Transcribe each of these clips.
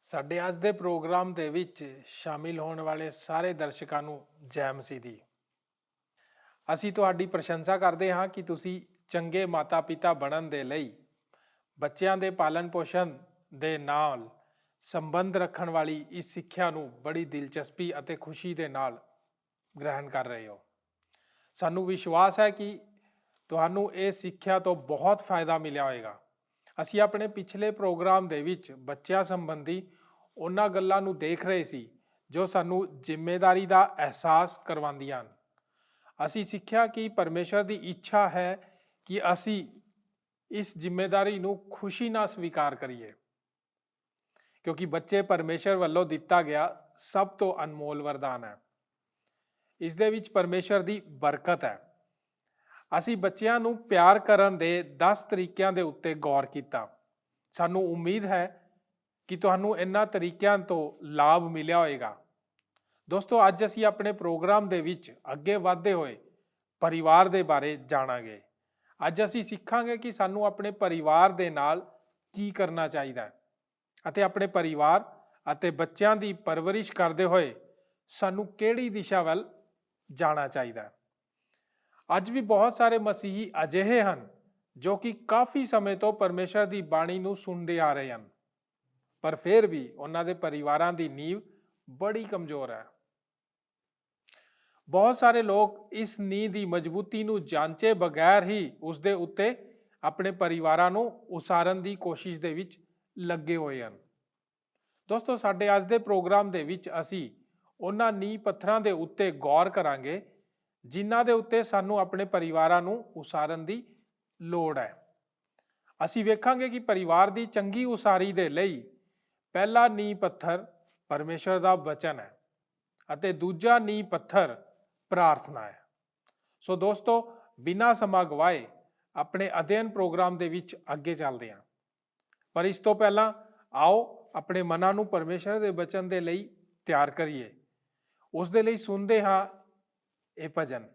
ਸਾਡੇ ਅੱਜ ਦੇ ਪ੍ਰੋਗਰਾਮ ਦੇ ਵਿੱਚ ਸ਼ਾਮਿਲ ਹੋਣ ਵਾਲੇ ਸਾਰੇ ਦਰਸ਼ਕਾਂ ਨੂੰ ਜੈ ਮਸੀਹ ਦੀ। ਅਸੀਂ ਤੁਹਾਡੀ ਪ੍ਰਸ਼ੰਸਾ ਕਰਦੇ ਹਾਂ ਕਿ ਤੁਸੀਂ ਚੰਗੇ ਮਾਤਾ-ਪਿਤਾ ਬਣਨ ਦੇ ਲਈ ਬੱਚਿਆਂ ਦੇ ਪਾਲਣ ਪੋਸ਼ਣ ਦੇ ਨਾਲ ਸੰਬੰਧ ਰੱਖਣ ਵਾਲੀ ਇਸ ਸਿੱਖਿਆ ਨੂੰ ਬੜੀ ਦਿਲਚਸਪੀ ਅਤੇ ਖੁਸ਼ੀ ਦੇ ਨਾਲ ਗ੍ਰਹਿਣ ਕਰ ਰਹੇ ਹੋ। ਸਾਨੂੰ ਵਿਸ਼ਵਾਸ ਹੈ ਕਿ ਤੁਹਾਨੂੰ ਇਹ ਸਿੱਖਿਆ ਤੋਂ ਬਹੁਤ ਫਾਇਦਾ ਮਿਲਿਆ ਹੋਵੇਗਾ। ਅਸੀਂ ਆਪਣੇ ਪਿਛਲੇ ਪ੍ਰੋਗਰਾਮ ਦੇ ਵਿੱਚ ਬੱਚਿਆਂ ਸੰਬੰਧੀ ਉਹਨਾਂ ਗੱਲਾਂ ਨੂੰ ਦੇਖ ਰਹੇ ਸੀ ਜੋ ਸਾਨੂੰ ਜ਼ਿੰਮੇਵਾਰੀ ਦਾ ਅਹਿਸਾਸ ਕਰਵਾਉਂਦੀਆਂ ਹਨ। ਅਸੀਂ ਸਿੱਖਿਆ ਕਿ ਪਰਮੇਸ਼ਰ ਦੀ ਇੱਛਾ ਹੈ ਕਿ ਅਸੀਂ ਇਸ ਜ਼ਿੰਮੇਵਾਰੀ ਨੂੰ ਖੁਸ਼ੀ ਨਾਲ ਸਵੀਕਾਰ ਕਰੀਏ, ਕਿਉਂਕਿ ਬੱਚੇ ਪਰਮੇਸ਼ਰ ਵੱਲੋਂ ਦਿੱਤਾ ਗਿਆ ਸਭ ਤੋਂ ਅਨਮੋਲ ਵਰਦਾਨ ਹੈ। ਇਸ ਦੇ ਵਿੱਚ ਪਰਮੇਸ਼ਰ ਦੀ ਬਰਕਤ ਹੈ। ਅਸੀਂ ਬੱਚਿਆਂ ਨੂੰ ਪਿਆਰ ਕਰਨ ਦੇ 10 ਤਰੀਕਿਆਂ ਦੇ ਉੱਤੇ ਗੌਰ ਕੀਤਾ। ਸਾਨੂੰ ਉਮੀਦ ਹੈ ਕਿ ਤੁਹਾਨੂੰ ਇਹਨਾਂ ਤਰੀਕਿਆਂ ਤੋਂ ਲਾਭ ਮਿਲਿਆ ਹੋਵੇਗਾ। ਦੋਸਤੋ, ਅੱਜ ਅਸੀਂ ਆਪਣੇ ਪ੍ਰੋਗਰਾਮ ਦੇ ਵਿੱਚ ਅੱਗੇ ਵਧਦੇ ਹੋਏ ਪਰਿਵਾਰ ਦੇ ਬਾਰੇ ਜਾਣਾਂਗੇ। ਅੱਜ ਅਸੀਂ ਸਿੱਖਾਂਗੇ ਕਿ ਸਾਨੂੰ ਆਪਣੇ ਪਰਿਵਾਰ ਦੇ ਨਾਲ ਕੀ ਕਰਨਾ ਚਾਹੀਦਾ ਹੈ ਅਤੇ ਆਪਣੇ ਪਰਿਵਾਰ ਅਤੇ ਬੱਚਿਆਂ ਦੀ ਪਰਵਰਿਸ਼ ਕਰਦੇ ਹੋਏ ਸਾਨੂੰ ਕਿਹੜੀ ਦਿਸ਼ਾ ਵੱਲ ਜਾਣਾ ਚਾਹੀਦਾ ਹੈ। ਅੱਜ ਵੀ ਬਹੁਤ ਸਾਰੇ ਮਸੀਹੀ ਅਜਿਹੇ ਹਨ ਜੋ ਕਿ ਕਾਫੀ ਸਮੇਂ ਤੋਂ ਪਰਮੇਸ਼ਰ ਦੀ ਬਾਣੀ ਨੂੰ ਸੁਣਦੇ ਆ ਰਹੇ ਹਨ, ਪਰ ਫਿਰ ਵੀ ਉਹਨਾਂ ਦੇ ਪਰਿਵਾਰਾਂ ਦੀ ਨੀਂਹ ਬੜੀ ਕਮਜ਼ੋਰ ਹੈ। ਬਹੁਤ ਸਾਰੇ ਲੋਕ ਇਸ ਨੀਂਹ ਦੀ ਮਜ਼ਬੂਤੀ ਨੂੰ ਜਾਂਚੇ ਬਗੈਰ ਹੀ ਉਸ ਦੇ ਉੱਤੇ ਆਪਣੇ ਪਰਿਵਾਰਾਂ ਨੂੰ ਉਸਾਰਨ ਦੀ ਕੋਸ਼ਿਸ਼ ਦੇ ਵਿੱਚ ਲੱਗੇ ਹੋਏ ਹਨ। ਦੋਸਤੋ, ਸਾਡੇ ਅੱਜ ਦੇ ਪ੍ਰੋਗਰਾਮ ਦੇ ਵਿੱਚ ਅਸੀਂ ਉਹਨਾਂ ਨੀਂਹ ਪੱਥਰਾਂ ਦੇ ਉੱਤੇ ਗੌਰ ਕਰਾਂਗੇ ਜਿਨ੍ਹਾਂ ਦੇ ਉੱਤੇ ਸਾਨੂੰ ਆਪਣੇ ਪਰਿਵਾਰਾਂ ਨੂੰ ਉਸਾਰਨ ਦੀ ਲੋੜ ਹੈ। ਅਸੀਂ ਵੇਖਾਂਗੇ ਕਿ ਪਰਿਵਾਰ ਦੀ ਚੰਗੀ ਉਸਾਰੀ ਦੇ ਲਈ ਪਹਿਲਾ ਨੀਂਹ ਪੱਥਰ ਪਰਮੇਸ਼ਰ ਦਾ ਵਚਨ ਹੈ ਅਤੇ ਦੂਜਾ ਨੀਂਹ ਪੱਥਰ ਪ੍ਰਾਰਥਨਾ ਹੈ। ਸੋ ਦੋਸਤੋ, ਬਿਨਾਂ ਸਮਾਂ ਗਵਾਏ ਆਪਣੇ ਅਧਿਐਨ ਪ੍ਰੋਗਰਾਮ ਦੇ ਵਿੱਚ ਅੱਗੇ ਚੱਲਦੇ ਹਾਂ। ਪਰ ਇਸ ਤੋਂ ਪਹਿਲਾਂ ਆਓ ਆਪਣੇ ਮਨਾਂ ਨੂੰ ਪਰਮੇਸ਼ਰ ਦੇ ਵਚਨ ਦੇ ਲਈ ਤਿਆਰ ਕਰੀਏ। ਉਸ ਦੇ ਲਈ ਸੁਣਦੇ ਹਾਂ ਇਹ ਭਜਨ।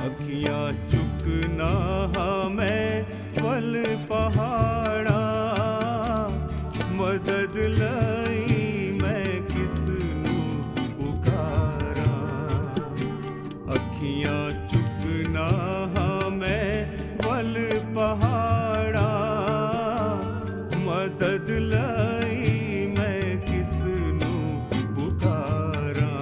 ਅੱਖੀਆਂ ਚੁੱਕਣਾ ਹਾਂ ਮੈਂ ਵੱਲ ਪਹਾੜਾਂ, ਮਦਦ ਲਈ ਮੈਂ ਕਿਸ ਨੂੰ ਪੁਕਾਰਾਂ। ਅੱਖੀਆਂ ਚੁੱਕਣਾ ਹਾਂ ਮੈਂ ਵੱਲ ਪਹਾੜਾਂ, ਮਦਦ ਲਈ ਮੈਂ ਕਿਸ ਨੂੰ ਪੁਕਾਰਾਂ।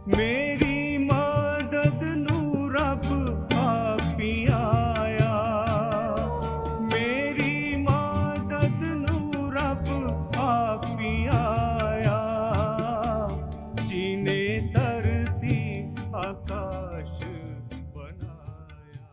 ਮੇਰੀ ਮਦਦ ਨੂੰ ਰੱਬ ਆਪ ਹੀ ਆਇਆ, ਮੇਰੀ ਮਦਦ ਨੂੰ ਰੱਬ ਆਪ ਹੀ ਆਇਆ, ਜਿਹਨੇ ਧਰਤੀ ਆਕਾਸ਼ ਬਣਾਇਆ।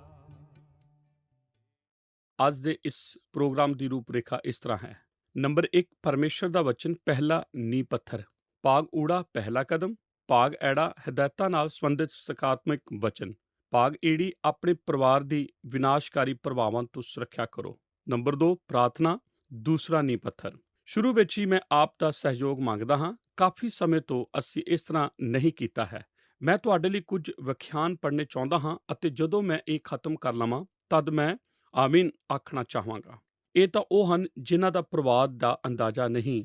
ਅੱਜ ਦੇ ਇਸ ਪ੍ਰੋਗਰਾਮ ਦੀ ਰੂਪਰੇਖਾ ਇਸ ਤਰ੍ਹਾਂ ਹੈ। ਨੰਬਰ 1, ਪਰਮੇਸ਼ਰ ਦਾ ਵਚਨ ਪਹਿਲਾ ਨੀਂਹ ਪੱਥਰ। ਭਾਗ ਊੜਾ ਪਹਿਲਾ ਕਦਮ। ਭਾਗ ਐੜਾ ਹਦਾਇਤਾਂ ਨਾਲ ਸੰਬੰਧਿਤ ਸਕਾਰਾਤਮਕ ਵਚਨ। ਭਾਗ ਈੜੀ ਆਪਣੇ ਪਰਿਵਾਰ ਦੀ ਵਿਨਾਸ਼ਕਾਰੀ ਪ੍ਰਭਾਵਾਂ ਤੋਂ ਸੁਰੱਖਿਆ ਕਰੋ। ਨੰਬਰ 2, ਪ੍ਰਾਰਥਨਾ ਦੂਸਰਾ ਨੀਂਹ ਪੱਥਰ। ਸ਼ੁਰੂ ਵਿੱਚ ਹੀ ਮੈਂ ਆਪ ਦਾ ਸਹਿਯੋਗ ਮੰਗਦਾ ਹਾਂ। ਕਾਫੀ ਸਮੇਂ ਤੋਂ ਅਸੀਂ ਇਸ ਤਰ੍ਹਾਂ ਨਹੀਂ ਕੀਤਾ ਹੈ। ਮੈਂ ਤੁਹਾਡੇ ਲਈ ਕੁਝ ਵਿਖਿਆਨ ਪੜ੍ਹਨੇ ਚਾਹੁੰਦਾ ਹਾਂ ਅਤੇ ਜਦੋਂ ਮੈਂ ਇਹ ਖਤਮ ਕਰ ਲਵਾਂ ਤਦ ਮੈਂ ਆਮੀਨ ਆਖਣਾ ਚਾਹਾਂਗਾ। ਇਹ ਤਾਂ ਉਹ ਹਨ ਜਿਨ੍ਹਾਂ ਦਾ ਪ੍ਰਭਾਵ ਦਾ ਅੰਦਾਜ਼ਾ ਨਹੀਂ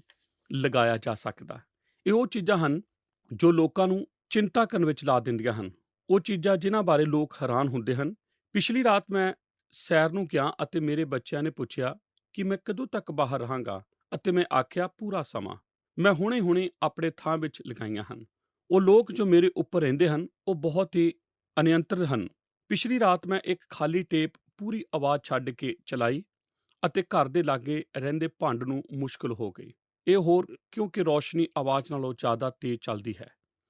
ਲਗਾਇਆ ਜਾ ਸਕਦਾ। ਇਹ ਉਹ ਚੀਜ਼ਾਂ ਹਨ ਜੋ ਲੋਕਾਂ ਨੂੰ ਚਿੰਤਾ ਕਰਨ ਵਿੱਚ ਲਾ ਦਿੰਦੀਆਂ ਹਨ। ਉਹ ਚੀਜ਼ਾਂ ਜਿਨ੍ਹਾਂ ਬਾਰੇ ਲੋਕ ਹੈਰਾਨ ਹੁੰਦੇ ਹਨ। ਪਿਛਲੀ ਰਾਤ ਮੈਂ ਸੈਰ ਨੂੰ ਗਿਆ ਅਤੇ ਮੇਰੇ ਬੱਚਿਆਂ ਨੇ ਪੁੱਛਿਆ ਕਿ ਮੈਂ ਕਦੋਂ ਤੱਕ ਬਾਹਰ ਰਹਾਂਗਾ ਅਤੇ ਮੈਂ ਆਖਿਆ ਪੂਰਾ ਸਮਾਂ। ਮੈਂ ਹੁਣੇ ਆਪਣੇ ਥਾਂ ਵਿੱਚ ਲਗਾਈਆਂ ਹਨ। ਉਹ ਲੋਕ ਜੋ ਮੇਰੇ ਉੱਪਰ ਰਹਿੰਦੇ ਹਨ ਉਹ ਬਹੁਤ ਹੀ ਅਨਿਯੰਤਰਿਤ ਹਨ। ਪਿਛਲੀ ਰਾਤ ਮੈਂ ਇੱਕ ਖਾਲੀ ਟੇਪ ਪੂਰੀ ਆਵਾਜ਼ ਛੱਡ ਕੇ ਚਲਾਈ ਅਤੇ ਘਰ ਦੇ ਲਾਗੇ ਰਹਿੰਦੇ ਭੰਡ ਨੂੰ ਮੁਸ਼ਕਲ ਹੋ ਗਈ। ਇਹ ਹੋਰ ਕਿਉਂਕਿ ਰੌਸ਼ਨੀ ਆਵਾਜ਼ ਨਾਲੋਂ ਜ਼ਿਆਦਾ ਤੇਜ਼ ਚੱਲਦੀ ਹੈ।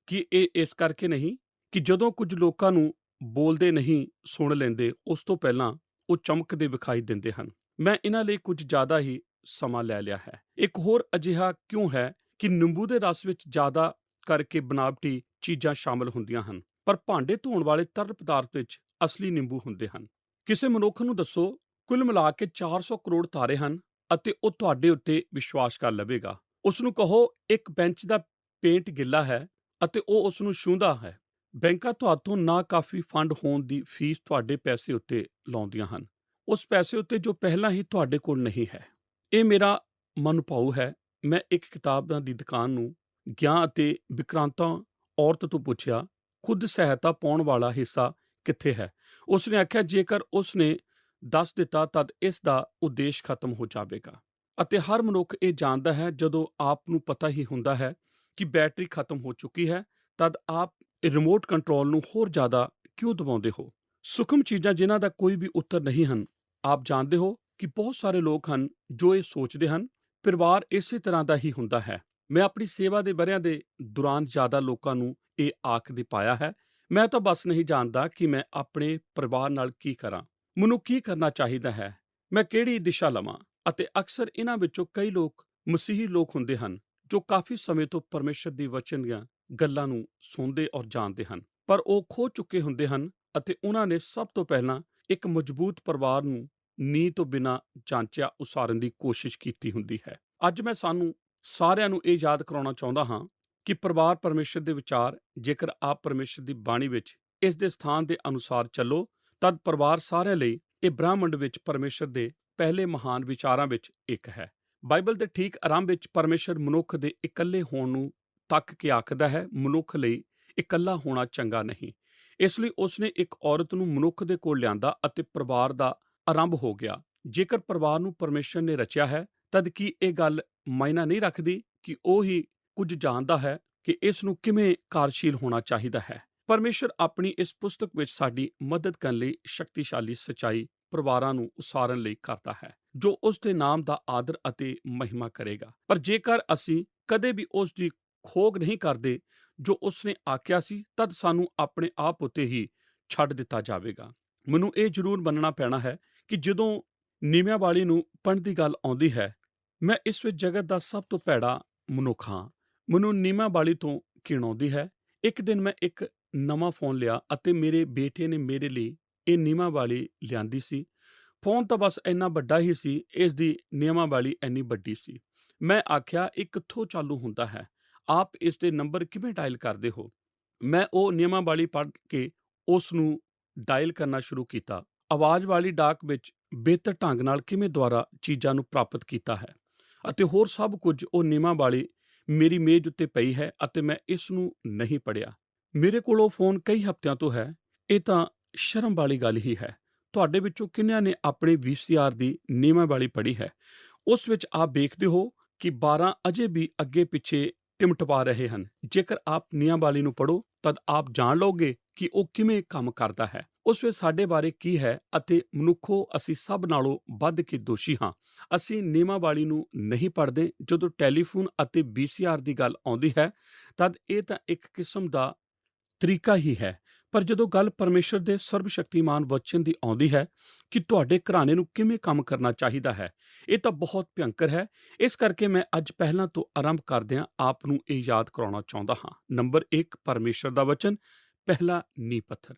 ਕਿ ਇਹ ਇਸ ਕਰਕੇ ਨਹੀਂ ਕਿ ਜਦੋਂ ਕੁਝ ਲੋਕਾਂ ਨੂੰ ਬੋਲਦੇ ਨਹੀਂ ਸੁਣ ਲੈਂਦੇ, ਉਸ ਤੋਂ ਪਹਿਲਾਂ ਉਹ ਚਮਕਦੇ ਵਿਖਾਈ ਦਿੰਦੇ ਹਨ। ਮੈਂ ਇਹਨਾਂ ਲਈ ਕੁਝ ਜ਼ਿਆਦਾ ਹੀ ਸਮਾਂ ਲੈ ਲਿਆ ਹੈ। ਇੱਕ ਹੋਰ ਅਜਿਹਾ ਕਿਉਂ ਹੈ ਕਿ ਨਿੰਬੂ ਦੇ ਰਸ ਵਿੱਚ ਜ਼ਿਆਦਾ ਕਰਕੇ ਬਨਾਵਟੀ ਚੀਜ਼ਾਂ ਸ਼ਾਮਲ ਹੁੰਦੀਆਂ ਹਨ, ਪਰ ਭਾਂਡੇ ਧੋਣ ਵਾਲੇ ਤਰਲ ਪਦਾਰਥ ਵਿੱਚ ਅਸਲੀ ਨਿੰਬੂ ਹੁੰਦੇ ਹਨ। ਕਿਸੇ ਮਨੁੱਖ ਨੂੰ ਦੱਸੋ ਕੁੱਲ ਮਿਲਾ ਕੇ 400 ਕਰੋੜ ਤਾਰੇ ਹਨ ਅਤੇ ਉਹ ਤੁਹਾਡੇ ਉੱਤੇ ਵਿਸ਼ਵਾਸ ਕਰ ਲਵੇਗਾ। ਉਸ ਨੂੰ ਕਹੋ ਇੱਕ ਬੈਂਚ ਦਾ ਪੇਂਟ ਗਿੱਲਾ ਹੈ ਅਤੇ ਉਹ ਉਸ ਨੂੰ ਛੂੰਹਦਾ ਹੈ। ਬੈਂਕਾਂ ਤੁਹਾਤੋਂ ਨਾ ਕਾਫੀ ਫੰਡ ਹੋਣ ਦੀ ਫੀਸ ਤੁਹਾਡੇ ਪੈਸੇ ਉੱਤੇ ਲਾਉਂਦੀਆਂ ਹਨ, ਉਸ ਪੈਸੇ ਉੱਤੇ ਜੋ ਪਹਿਲਾਂ ਹੀ ਤੁਹਾਡੇ ਕੋਲ ਨਹੀਂ ਹੈ। ਇਹ ਮੇਰਾ ਮਨੋਭਾਵ ਹੈ। ਮੈਂ ਇੱਕ ਕਿਤਾਬਾਂ ਦੀ ਦੁਕਾਨ ਨੂੰ ਗਿਆ ਅਤੇ ਵਿਕਰਾਂਤਾ ਔਰਤ ਤੋਂ ਪੁੱਛਿਆ, ਖੁਦ ਸਹਾਇਤਾ ਪਾਉਣ ਵਾਲਾ ਹਿੱਸਾ ਕਿੱਥੇ ਹੈ? ਉਸ ਨੇ ਆਖਿਆ, ਜੇਕਰ ਉਸ ਨੇ ਦੱਸ ਦਿੱਤਾ ਤਦ ਇਸ ਦਾ ਉਦੇਸ਼ ਖਤਮ ਹੋ ਜਾਵੇਗਾ। ਅਤੇ ਹਰ ਮਨੁੱਖ ਇਹ ਜਾਣਦਾ ਹੈ, ਜਦੋਂ ਆਪ ਨੂੰ ਪਤਾ ਹੀ ਹੁੰਦਾ ਹੈ ਕਿ ਬੈਟਰੀ ਖਤਮ ਹੋ ਚੁੱਕੀ ਹੈ, ਤਦ ਆਪ ਰਿਮੋਟ ਕੰਟਰੋਲ ਨੂੰ ਹੋਰ ਜ਼ਿਆਦਾ ਕਿਉਂ ਦਬਾਉਂਦੇ ਹੋ? ਸੂਖਮ ਚੀਜ਼ਾਂ ਜਿਨ੍ਹਾਂ ਦਾ ਕੋਈ ਵੀ ਉੱਤਰ ਨਹੀਂ ਹਨ। ਆਪ ਜਾਣਦੇ ਹੋ ਕਿ ਬਹੁਤ ਸਾਰੇ ਲੋਕ ਹਨ ਜੋ ਇਹ ਸੋਚਦੇ ਹਨ, ਪਰਿਵਾਰ ਇਸੇ ਤਰ੍ਹਾਂ ਦਾ ਹੀ ਹੁੰਦਾ ਹੈ। ਮੈਂ ਆਪਣੀ ਸੇਵਾ ਦੇ ਵਰ੍ਹਿਆਂ ਦੇ ਦੌਰਾਨ ਜ਼ਿਆਦਾ ਲੋਕਾਂ ਨੂੰ ਇਹ ਆਖਦੇ ਪਾਇਆ ਹੈ, ਮੈਂ ਤਾਂ ਬਸ ਨਹੀਂ ਜਾਣਦਾ ਕਿ ਮੈਂ ਆਪਣੇ ਪਰਿਵਾਰ ਨਾਲ ਕੀ ਕਰਾਂ, ਮੈਨੂੰ ਕੀ ਕਰਨਾ ਚਾਹੀਦਾ ਹੈ, ਮੈਂ ਕਿਹੜੀ ਦਿਸ਼ਾ ਲਵਾਂ। ਅਤੇ ਅਕਸਰ ਇਹਨਾਂ ਵਿੱਚੋਂ ਕਈ ਲੋਕ ਮਸੀਹੀ ਲੋਕ ਹੁੰਦੇ ਹਨ ਜੋ ਕਾਫੀ ਸਮੇਂ ਤੋਂ ਪਰਮੇਸ਼ਰ ਦੀ ਵਚਨ ਦੀਆਂ ਗੱਲਾਂ ਨੂੰ ਸੁਣਦੇ ਔਰ ਜਾਣਦੇ ਹਨ, ਪਰ ਉਹ ਖੋ ਚੁੱਕੇ ਹੁੰਦੇ ਹਨ ਅਤੇ ਉਹਨਾਂ ਨੇ ਸਭ ਤੋਂ ਪਹਿਲਾਂ ਇੱਕ ਮਜ਼ਬੂਤ ਪਰਿਵਾਰ ਨੂੰ ਨੀਂਹ ਤੋਂ ਬਿਨਾਂ ਜਾਂਚਿਆ ਉਸਾਰਨ ਦੀ ਕੋਸ਼ਿਸ਼ ਕੀਤੀ ਹੁੰਦੀ ਹੈ। ਅੱਜ ਮੈਂ ਸਾਨੂੰ ਸਾਰਿਆਂ ਨੂੰ ਇਹ ਯਾਦ ਕਰਾਉਣਾ ਚਾਹੁੰਦਾ ਹਾਂ ਕਿ ਪਰਿਵਾਰ ਪਰਮੇਸ਼ਰ ਦੇ ਵਿਚਾਰ, ਜੇਕਰ ਆਪ ਪਰਮੇਸ਼ਰ ਦੀ ਬਾਣੀ ਵਿੱਚ ਇਸ ਦੇ ਸਥਾਨ ਦੇ ਅਨੁਸਾਰ ਚੱਲੋ, ਤਦ ਪਰਿਵਾਰ ਸਾਰਿਆਂ ਲਈ ਇਹ ਬ੍ਰਹਿਮੰਡ ਵਿੱਚ ਪਰਮੇਸ਼ਰ ਦੇ ਪਹਿਲੇ ਮਹਾਨ ਵਿਚਾਰਾਂ ਵਿੱਚ ਇੱਕ ਹੈ। ਬਾਈਬਲ ਦੇ ਠੀਕ ਆਰੰਭ ਵਿੱਚ ਪਰਮੇਸ਼ਰ ਮਨੁੱਖ ਦੇ ਇਕੱਲੇ ਹੋਣ ਨੂੰ ਤੱਕ ਕੇ ਆਖਦਾ ਹੈ, ਮਨੁੱਖ ਲਈ ਇਕੱਲਾ ਹੋਣਾ ਚੰਗਾ ਨਹੀਂ। ਇਸ ਲਈ ਉਸਨੇ ਇੱਕ ਔਰਤ ਨੂੰ ਮਨੁੱਖ ਦੇ ਕੋਲ ਲਿਆਂਦਾ ਅਤੇ ਪਰਿਵਾਰ ਦਾ ਆਰੰਭ ਹੋ ਗਿਆ। ਜੇਕਰ ਪਰਿਵਾਰ ਨੂੰ ਪਰਮੇਸ਼ਰ ਨੇ ਰਚਿਆ ਹੈ, ਤਦ ਕੀ ਇਹ ਗੱਲ ਮਾਇਨਾ ਨਹੀਂ ਰੱਖਦੀ ਕਿ ਉਹ ਹੀ ਕੁਝ ਜਾਣਦਾ ਹੈ ਕਿ ਇਸ ਨੂੰ ਕਿਵੇਂ ਕਾਰਜਸ਼ੀਲ ਹੋਣਾ ਚਾਹੀਦਾ ਹੈ? ਪਰਮੇਸ਼ਰ ਆਪਣੀ ਇਸ ਪੁਸਤਕ ਵਿੱਚ ਸਾਡੀ ਮਦਦ ਕਰਨ ਲਈ ਸ਼ਕਤੀਸ਼ਾਲੀ ਸੱਚਾਈ ਪਰਿਵਾਰਾਂ ਨੂੰ ਉਸਾਰਨ ਲਈ ਕਰਦਾ ਹੈ, ਜੋ ਉਸ ਦੇ ਨਾਮ ਦਾ ਆਦਰ ਅਤੇ ਮਹਿਮਾ ਕਰੇਗਾ। ਪਰ ਜੇਕਰ ਅਸੀਂ ਕਦੇ ਵੀ ਉਸ ਦੀ ਖੋਜ ਨਹੀਂ ਕਰਦੇ ਜੋ ਉਸਨੇ ਆਖਿਆ ਸੀ, ਤਦ ਸਾਨੂੰ ਆਪਣੇ ਆਪ ਉੱਤੇ ਹੀ ਛੱਡ ਦਿੱਤਾ ਜਾਵੇਗਾ। ਮੈਨੂੰ ਇਹ ਜ਼ਰੂਰ ਮੰਨਣਾ ਪੈਣਾ ਹੈ ਕਿ ਜਦੋਂ ਨੀਵਿਆਂ ਵਾਲੀ ਨੂੰ ਪੜ੍ਹਨ ਦੀ ਗੱਲ ਆਉਂਦੀ ਹੈ, ਮੈਂ ਇਸ ਵਿੱਚ ਜਗਤ ਦਾ ਸਭ ਤੋਂ ਭੈੜਾ ਮਨੁੱਖ ਹਾਂ। ਮੈਨੂੰ ਨੀਵਿਆਂ ਵਾਲੀ ਤੋਂ ਘਿਣ ਆਉਂਦੀ ਹੈ। ਇੱਕ ਦਿਨ ਮੈਂ ਇੱਕ ਨਵਾਂ ਫੋਨ ਲਿਆ ਅਤੇ ਮੇਰੇ ਬੇਟੇ ਨੇ ਮੇਰੇ ਲਈ ਇਹ ਨੀਵਿਆਂ ਵਾਲੀ ਲਿਆਂਦੀ ਸੀ। ਫੋਨ ਤਾਂ ਬਸ ਇੰਨਾ ਵੱਡਾ ਹੀ ਸੀ, ਇਸ ਦੀ ਨੀਵਿਆਂ ਵਾਲੀ ਇੰਨੀ ਵੱਡੀ ਸੀ। ਮੈਂ ਆਖਿਆ, ਇਹ ਕਿੱਥੋਂ ਚਾਲੂ ਹੁੰਦਾ ਹੈ? ਆਪ ਇਸ ਦੇ ਨੰਬਰ ਕਿਵੇਂ ਡਾਇਲ ਕਰਦੇ ਹੋ? ਮੈਂ ਉਹ ਨਿਯਮਾਂ ਵਾਲੀ ਪੜ੍ਹ ਕੇ ਉਸ ਨੂੰ ਡਾਇਲ ਕਰਨਾ ਸ਼ੁਰੂ ਕੀਤਾ। ਆਵਾਜ਼ ਵਾਲੀ ਡਾਕ ਵਿੱਚ ਬਿਹਤਰ ਢੰਗ ਨਾਲ ਕਿਵੇਂ ਦੁਆਰਾ ਚੀਜ਼ਾਂ ਨੂੰ ਪ੍ਰਾਪਤ ਕੀਤਾ ਹੈ ਅਤੇ ਹੋਰ ਸਭ ਕੁਝ। ਉਹ ਨਿਯਮਾਂ ਵਾਲੀ ਮੇਰੀ ਮੇਜ਼ ਉੱਤੇ ਪਈ ਹੈ ਅਤੇ ਮੈਂ ਇਸ ਨੂੰ ਨਹੀਂ ਪੜ੍ਹਿਆ। ਮੇਰੇ ਕੋਲ ਉਹ ਫੋਨ ਕਈ ਹਫ਼ਤਿਆਂ ਤੋਂ ਹੈ। ਇਹ ਤਾਂ ਸ਼ਰਮ ਵਾਲੀ ਗੱਲ ਹੀ ਹੈ। ਤੁਹਾਡੇ ਵਿੱਚੋਂ ਕਿੰਨਿਆਂ ਨੇ ਆਪਣੇ VCR ਦੀ ਨਿਯਮਾਂ ਵਾਲੀ ਪੜ੍ਹੀ ਹੈ? ਉਸ ਵਿੱਚ ਆਪ ਵੇਖਦੇ ਹੋ ਕਿ 12 ਅਜੇ ਵੀ ਅੱਗੇ ਪਿੱਛੇ ਟਿਮਟਪਾ ਰਹੇ ਹਨ। ਜੇਕਰ ਆਪ ਨਿਯਮਾਂ ਵਾਲੀ ਨੂੰ ਪੜ੍ਹੋ, ਤਦ ਆਪ ਜਾਣ ਲਓਗੇ ਕਿ ਉਹ ਕਿਵੇਂ ਕੰਮ ਕਰਦਾ ਹੈ। ਉਸ ਵਿੱਚ ਸਾਡੇ ਬਾਰੇ ਕੀ ਹੈ ਅਤੇ ਮਨੁੱਖੋ, ਅਸੀਂ ਸਭ ਨਾਲੋਂ ਵੱਧ ਕੇ ਦੋਸ਼ੀ ਹਾਂ। ਅਸੀਂ ਨਿਯਮਾਂ ਵਾਲੀ ਨੂੰ ਨਹੀਂ ਪੜ੍ਹਦੇ। ਜਦੋਂ ਟੈਲੀਫੋਨ ਅਤੇ VCR ਦੀ ਗੱਲ ਆਉਂਦੀ ਹੈ, ਤਦ ਇਹ ਤਾਂ ਇੱਕ ਕਿਸਮ ਦਾ ਤਰੀਕਾ ਹੀ ਹੈ। ਪਰ ਜਦੋਂ ਗੱਲ ਪਰਮੇਸ਼ਰ ਦੇ ਸਰਬਸ਼ਕਤੀਮਾਨ ਵਚਨ ਦੀ ਆਉਂਦੀ ਹੈ ਕਿ ਤੁਹਾਡੇ ਘਰਾਣੇ ਨੂੰ ਕਿਵੇਂ ਕੰਮ ਕਰਨਾ ਚਾਹੀਦਾ ਹੈ, ਇਹ ਤਾਂ ਬਹੁਤ ਭਿਅੰਕਰ ਹੈ। ਇਸ ਕਰਕੇ ਮੈਂ ਅੱਜ ਪਹਿਲਾਂ ਤੋਂ ਆਰੰਭ ਕਰਦਿਆਂ ਆਪ ਨੂੰ ਇਹ ਯਾਦ ਕਰਾਉਣਾ ਚਾਹੁੰਦਾ ਹਾਂ। ਨੰਬਰ 1, ਪਰਮੇਸ਼ਰ ਦਾ ਵਚਨ ਪਹਿਲਾ ਨੀਂਹ ਪੱਥਰ।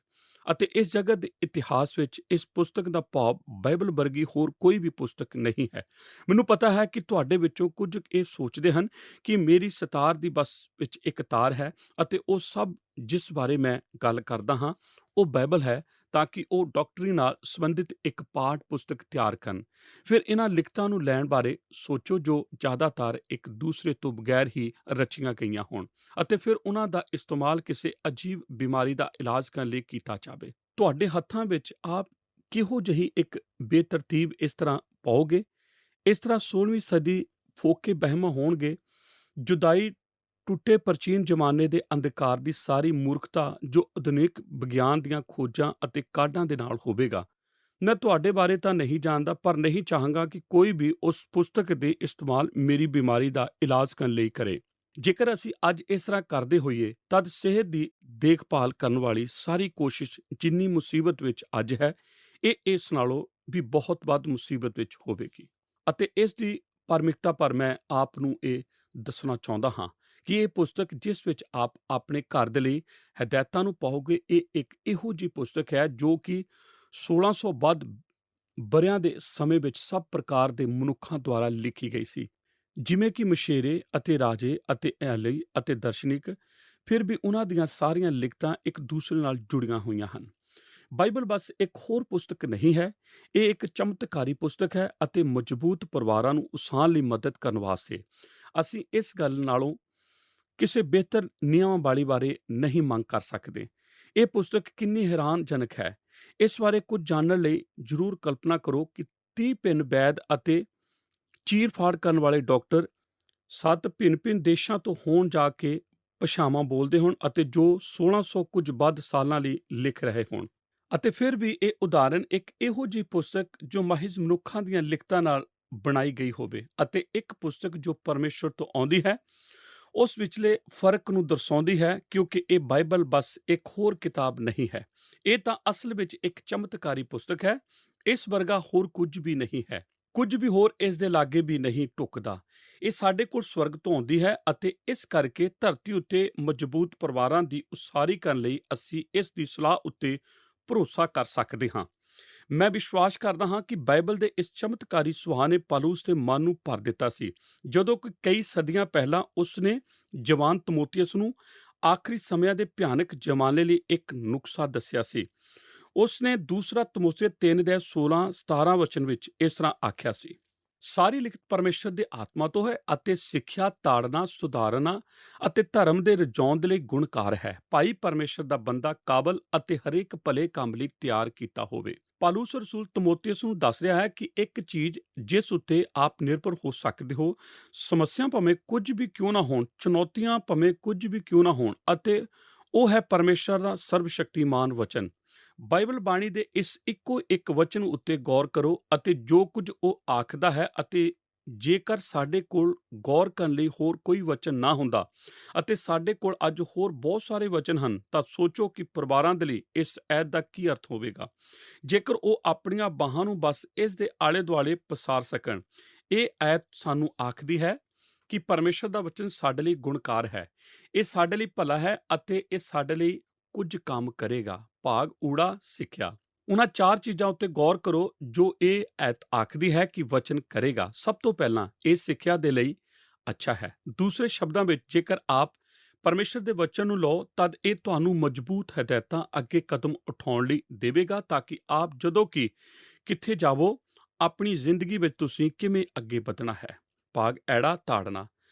ਅਤੇ ਇਸ ਜਗਤ ਦੇ ਇਤਿਹਾਸ ਵਿੱਚ ਇਸ ਪੁਸਤਕ ਦਾ ਭਾਵ ਬਾਈਬਲ ਵਰਗੀ ਹੋਰ ਕੋਈ ਵੀ ਪੁਸਤਕ ਨਹੀਂ ਹੈ। ਮੈਨੂੰ ਪਤਾ ਹੈ ਕਿ ਤੁਹਾਡੇ ਵਿੱਚੋਂ ਕੁਝ ਇਹ ਸੋਚਦੇ ਹਨ ਕਿ ਮੇਰੀ ਸਿਤਾਰ ਦੀ ਬੱਸ ਵਿੱਚ ਇੱਕ ਤਾਰ ਹੈ ਅਤੇ ਉਹ ਸਭ ਜਿਸ ਬਾਰੇ ਮੈਂ ਗੱਲ ਕਰਦਾ ਹਾਂ ਉਹ ਬਾਈਬਲ ਹੈ, ਤਾਂ ਕਿ ਉਹ ਡਾਕਟਰੀ ਨਾਲ ਸੰਬੰਧਿਤ ਇੱਕ ਪਾਠ ਪੁਸਤਕ ਤਿਆਰ ਕਰਨ। ਫਿਰ ਇਹਨਾਂ ਲਿਖਤਾਂ ਨੂੰ ਲੈਣ ਬਾਰੇ ਸੋਚੋ ਜੋ ਜ਼ਿਆਦਾਤਰ ਇੱਕ ਦੂਸਰੇ ਤੋਂ ਬਗੈਰ ਹੀ ਰਚੀਆਂ ਗਈਆਂ ਹੋਣ ਅਤੇ ਫਿਰ ਉਹਨਾਂ ਦਾ ਇਸਤੇਮਾਲ ਕਿਸੇ ਅਜੀਬ ਬਿਮਾਰੀ ਦਾ ਇਲਾਜ ਕਰਨ ਲਈ ਕੀਤਾ ਜਾਵੇ। ਤੁਹਾਡੇ ਹੱਥਾਂ ਵਿੱਚ ਆਪ ਕਿਹੋ ਜਿਹੀ ਇੱਕ ਬੇਤਰਤੀਬ ਇਸ ਤਰ੍ਹਾਂ ਪਾਓਗੇ। ਇਸ ਤਰ੍ਹਾਂ 16ਵੀਂ ਸਦੀ ਫੋਕੇ ਬਹਿਮਾ ਹੋਣਗੇ। ਜੁਦਾਈ ਟੁੱਟੇ ਪ੍ਰਾਚੀਨ ਜ਼ਮਾਨੇ ਦੇ ਅੰਧਕਾਰ ਦੀ ਸਾਰੀ ਮੂਰਖਤਾ ਜੋ ਆਧੁਨਿਕ ਵਿਗਿਆਨ ਦੀਆਂ ਖੋਜਾਂ ਅਤੇ ਕਾਢਾਂ ਦੇ ਨਾਲ ਹੋਵੇਗਾ। ਮੈਂ ਤੁਹਾਡੇ ਬਾਰੇ ਤਾਂ ਨਹੀਂ ਜਾਣਦਾ, ਪਰ ਨਹੀਂ ਚਾਹਾਂਗਾ ਕਿ ਕੋਈ ਵੀ ਉਸ ਪੁਸਤਕ ਦੇ ਇਸਤੇਮਾਲ ਮੇਰੀ ਬਿਮਾਰੀ ਦਾ ਇਲਾਜ ਕਰਨ ਲਈ ਕਰੇ। ਜੇਕਰ ਅਸੀਂ ਅੱਜ ਇਸ ਤਰ੍ਹਾਂ ਕਰਦੇ ਹੋਈਏ ਤਦ ਸਿਹਤ ਦੀ ਦੇਖਭਾਲ ਕਰਨ ਵਾਲੀ ਸਾਰੀ ਕੋਸ਼ਿਸ਼ ਜਿੰਨੀ ਮੁਸੀਬਤ ਵਿੱਚ ਅੱਜ ਹੈ, ਇਹ ਇਸ ਨਾਲੋਂ ਵੀ ਬਹੁਤ ਵੱਧ ਮੁਸੀਬਤ ਵਿੱਚ ਹੋਵੇਗੀ। ਅਤੇ ਇਸ ਦੀ ਪ੍ਰਮੁੱਖਤਾ ਪਰ ਮੈਂ ਆਪ ਨੂੰ ਇਹ ਦੱਸਣਾ ਚਾਹੁੰਦਾ ਹਾਂ ਕਿ ਇਹ ਪੁਸਤਕ ਜਿਸ ਵਿੱਚ ਆਪ ਆਪਣੇ ਘਰ ਦੇ ਲਈ ਹਦਾਇਤਾਂ ਨੂੰ ਪਾਓਗੇ, ਇਹ ਇੱਕ ਇਹੋ ਜਿਹੀ ਪੁਸਤਕ ਹੈ ਜੋ ਕਿ 1600 ਵੱਧ ਵਰ੍ਹਿਆਂ ਦੇ ਸਮੇਂ ਵਿੱਚ ਸਭ ਪ੍ਰਕਾਰ ਦੇ ਮਨੁੱਖਾਂ ਦੁਆਰਾ ਲਿਖੀ ਗਈ ਸੀ, ਜਿਵੇਂ ਕਿ ਮਛੇਰੇ ਅਤੇ ਰਾਜੇ ਅਤੇ ਐਲੀ ਅਤੇ ਦਰਸ਼ਨਿਕ। ਫਿਰ ਵੀ ਉਹਨਾਂ ਦੀਆਂ ਸਾਰੀਆਂ ਲਿਖਤਾਂ ਇੱਕ ਦੂਸਰੇ ਨਾਲ ਜੁੜੀਆਂ ਹੋਈਆਂ ਹਨ। ਬਾਈਬਲ ਬਸ ਇੱਕ ਹੋਰ ਪੁਸਤਕ ਨਹੀਂ ਹੈ, ਇਹ ਇੱਕ ਚਮਤਕਾਰੀ ਪੁਸਤਕ ਹੈ ਅਤੇ ਮਜ਼ਬੂਤ ਪਰਿਵਾਰਾਂ ਨੂੰ ਉਸਾਰਨ ਲਈ ਮਦਦ ਕਰਨ ਵਾਸਤੇ ਅਸੀਂ ਇਸ ਗੱਲ ਨਾਲੋਂ ਕਿਸੇ ਬਿਹਤਰ ਨਿਯਮਾਵਲੀ ਬਾਰੇ ਨਹੀਂ ਮੰਗ ਕਰ ਸਕਦੇ। ਇਹ ਪੁਸਤਕ ਕਿੰਨੀ ਹੈਰਾਨਜਨਕ ਹੈ, ਇਸ ਬਾਰੇ ਕੁਝ ਜਾਣਨ ਲਈ ਜ਼ਰੂਰ ਕਲਪਨਾ ਕਰੋ ਕਿ 30 ਭਿੰਨ ਵੈਦ ਅਤੇ ਚੀਰ-ਫਾੜ ਕਰਨ ਵਾਲੇ ਡਾਕਟਰ 7 ਭਿੰਨ-ਭਿੰਨ ਦੇਸ਼ਾਂ ਤੋਂ ਹੋਣ ਜਾ ਕੇ ਭਾਸ਼ਾਵਾਂ ਬੋਲਦੇ ਹੋਣ ਅਤੇ ਜੋ 1600 ਕੁਝ ਵੱਧ ਸਾਲਾਂ ਲਈ ਲਿਖ ਰਹੇ ਹੋਣ। ਅਤੇ ਫਿਰ ਵੀ ਇਹ ਉਦਾਹਰਨ ਇੱਕ ਇਹੋ ਜਿਹੀ ਪੁਸਤਕ ਜੋ ਮਹਿਜ਼ ਮਨੁੱਖਾਂ ਦੀਆਂ ਲਿਖਤਾਂ ਨਾਲ ਬਣਾਈ ਗਈ ਹੋਵੇ ਅਤੇ ਇੱਕ ਪੁਸਤਕ ਜੋ ਪਰਮੇਸ਼ਵਰ ਤੋਂ ਆਉਂਦੀ ਹੈ, ਉਸ ਵਿਚਲੇ ਫਰਕ ਨੂੰ ਦਰਸਾਉਂਦੀ ਹੈ, ਕਿਉਂਕਿ ਇਹ ਬਾਈਬਲ ਬਸ ਇੱਕ ਹੋਰ ਕਿਤਾਬ ਨਹੀਂ ਹੈ, ਇਹ ਤਾਂ ਅਸਲ ਵਿੱਚ ਇੱਕ ਚਮਤਕਾਰੀ ਪੁਸਤਕ ਹੈ। ਇਸ ਵਰਗਾ ਹੋਰ ਕੁਝ ਵੀ ਨਹੀਂ ਹੈ, ਕੁਝ ਵੀ ਹੋਰ ਇਸ ਦੇ ਲਾਗੇ ਵੀ ਨਹੀਂ ਟੁੱਕਦਾ। ਇਹ ਸਾਡੇ ਕੋਲ ਸਵਰਗ ਤੋਂ ਆਉਂਦੀ ਹੈ ਅਤੇ ਇਸ ਕਰਕੇ ਧਰਤੀ ਉੱਤੇ ਮਜ਼ਬੂਤ ਪਰਿਵਾਰਾਂ ਦੀ ਉਸਾਰੀ ਕਰਨ ਲਈ ਅਸੀਂ ਇਸ ਦੀ ਸਲਾਹ ਉੱਤੇ ਭਰੋਸਾ ਕਰ ਸਕਦੇ ਹਾਂ। ਮੈਂ ਵਿਸ਼ਵਾਸ ਕਰਦਾ ਹਾਂ ਕਿ ਬਾਈਬਲ ਦੇ ਇਸ ਚਮਤਕਾਰੀ ਸੁਭਾਅ ਨੇ ਪੌਲੁਸ ਦੇ ਮਨ ਨੂੰ ਭਰ ਦਿੱਤਾ ਸੀ, ਜਦੋਂ ਕਿ ਕਈ ਸਦੀਆਂ ਪਹਿਲਾਂ ਉਸ ਨੇ ਜਵਾਨ ਤਮੋਥੀਅਸ ਨੂੰ ਆਖਰੀ ਸਮਿਆਂ ਦੇ ਭਿਆਨਕ ਜ਼ਮਾਨੇ ਲਈ ਇੱਕ ਨੁਸਖਾ ਦੱਸਿਆ ਸੀ। ਉਸ ਨੇ ਦੂਸਰਾ ਤਮੋਥੀਅਸ 3:16-17 ਵਚਨ ਵਿੱਚ ਇਸ ਤਰ੍ਹਾਂ ਆਖਿਆ ਸੀ, ਸਾਰੀ ਲਿਖਤ ਪਰਮੇਸ਼ਰ ਦੇ ਆਤਮਾ ਤੋਂ ਹੈ ਅਤੇ ਸਿੱਖਿਆ, ਤਾੜਨਾ, ਸੁਧਾਰਨਾ ਅਤੇ ਧਰਮ ਦੇ ਰਜਾਉਣ ਦੇ ਲਈ ਗੁਣਕਾਰ ਹੈ, ਭਾਈ ਪਰਮੇਸ਼ਰ ਦਾ ਬੰਦਾ ਕਾਬਲ ਅਤੇ ਹਰੇਕ ਭਲੇ ਕੰਮ ਲਈ ਤਿਆਰ ਕੀਤਾ ਹੋਵੇ। ਪੌਲੁਸ ਰਸੂਲ ਤਮੋਥੀਅਸ ਨੂੰ ਦੱਸ ਰਿਹਾ ਹੈ ਕਿ ਇੱਕ ਚੀਜ਼ ਜਿਸ ਉੱਤੇ ਆਪ ਨਿਰਭਰ ਹੋ ਸਕਦੇ ਹੋ, ਸਮੱਸਿਆ ਭਾਵੇਂ ਕੁਝ ਵੀ ਕਿਉਂ ਨਾ ਹੋਣ, ਚੁਣੌਤੀਆਂ ਭਾਵੇਂ ਕੁਝ ਵੀ ਕਿਉਂ ਨਾ ਹੋਣ, ਅਤੇ ਉਹ ਹੈ ਪਰਮੇਸ਼ਰ ਦਾ ਸਰਵਸ਼ਕਤੀਮਾਨ ਵਚਨ। ਬਾਈਬਲ ਬਾਣੀ ਦੇ ਇਸ ਇੱਕੋ ਇੱਕ ਵਚਨ ਉੱਤੇ ਗੌਰ ਕਰੋ ਅਤੇ ਜੋ ਕੁਝ ਉਹ ਆਖਦਾ ਹੈ, ਅਤੇ ਜੇਕਰ ਸਾਡੇ ਕੋਲ ਗੌਰ ਕਰਨ ਲਈ ਹੋਰ ਕੋਈ ਵਚਨ ਨਾ ਹੁੰਦਾ ਅਤੇ ਸਾਡੇ ਕੋਲ ਅੱਜ ਹੋਰ ਬਹੁਤ ਸਾਰੇ ਵਚਨ ਹਨ, ਤਾਂ ਸੋਚੋ ਕਿ ਪਰਿਵਾਰਾਂ ਦੇ ਲਈ ਇਸ ਐਤ ਦਾ ਕੀ ਅਰਥ ਹੋਵੇਗਾ ਜੇਕਰ ਉਹ ਆਪਣੀਆਂ ਬਾਹਾਂ ਨੂੰ ਬਸ ਇਸ ਦੇ ਆਲੇ ਦੁਆਲੇ ਪਸਾਰ ਸਕਣ। ਇਹ ਐਤ ਸਾਨੂੰ ਆਖਦੀ ਹੈ ਕਿ ਪਰਮੇਸ਼ਰ ਦਾ ਵਚਨ ਸਾਡੇ ਲਈ ਗੁਣਕਾਰ ਹੈ, ਇਹ ਸਾਡੇ ਲਈ ਭਲਾ ਹੈ ਅਤੇ ਇਹ ਸਾਡੇ ਲਈ ਕੁਝ ਕੰਮ ਕਰੇਗਾ। ਭਾਗ ਊੜਾ ਸਿੱਖਿਆ। ਉਹਨਾਂ 4 ਚੀਜ਼ਾਂ ਉੱਤੇ ਗੌਰ ਕਰੋ ਜੋ ਇਹ ਐਤ ਆਖਦੀ ਹੈ ਕਿ ਵਚਨ ਕਰੇਗਾ। ਸਭ ਤੋਂ ਪਹਿਲਾਂ ਇਹ ਸਿੱਖਿਆ ਦੇ ਲਈ ਅੱਛਾ ਹੈ। ਦੂਸਰੇ ਸ਼ਬਦਾਂ ਵਿੱਚ, ਜੇਕਰ ਆਪ ਪਰਮੇਸ਼ਰ ਦੇ ਵਚਨ ਨੂੰ ਲਓ ਤਦ ਇਹ ਤੁਹਾਨੂੰ ਮਜ਼ਬੂਤ ਹਦਾਇਤਾਂ ਅੱਗੇ ਕਦਮ ਉਠਾਉਣ ਲਈ ਦੇਵੇਗਾ, ਤਾਂ ਕਿ ਆਪ ਜਦੋਂ ਕਿ ਕਿੱਥੇ ਜਾਵੋ, ਆਪਣੀ ਜ਼ਿੰਦਗੀ ਵਿੱਚ ਤੁਸੀਂ ਕਿਵੇਂ ਅੱਗੇ ਵਧਣਾ ਹੈ। ਭਾਗ ਐੜਾ ਤਾੜਨਾ।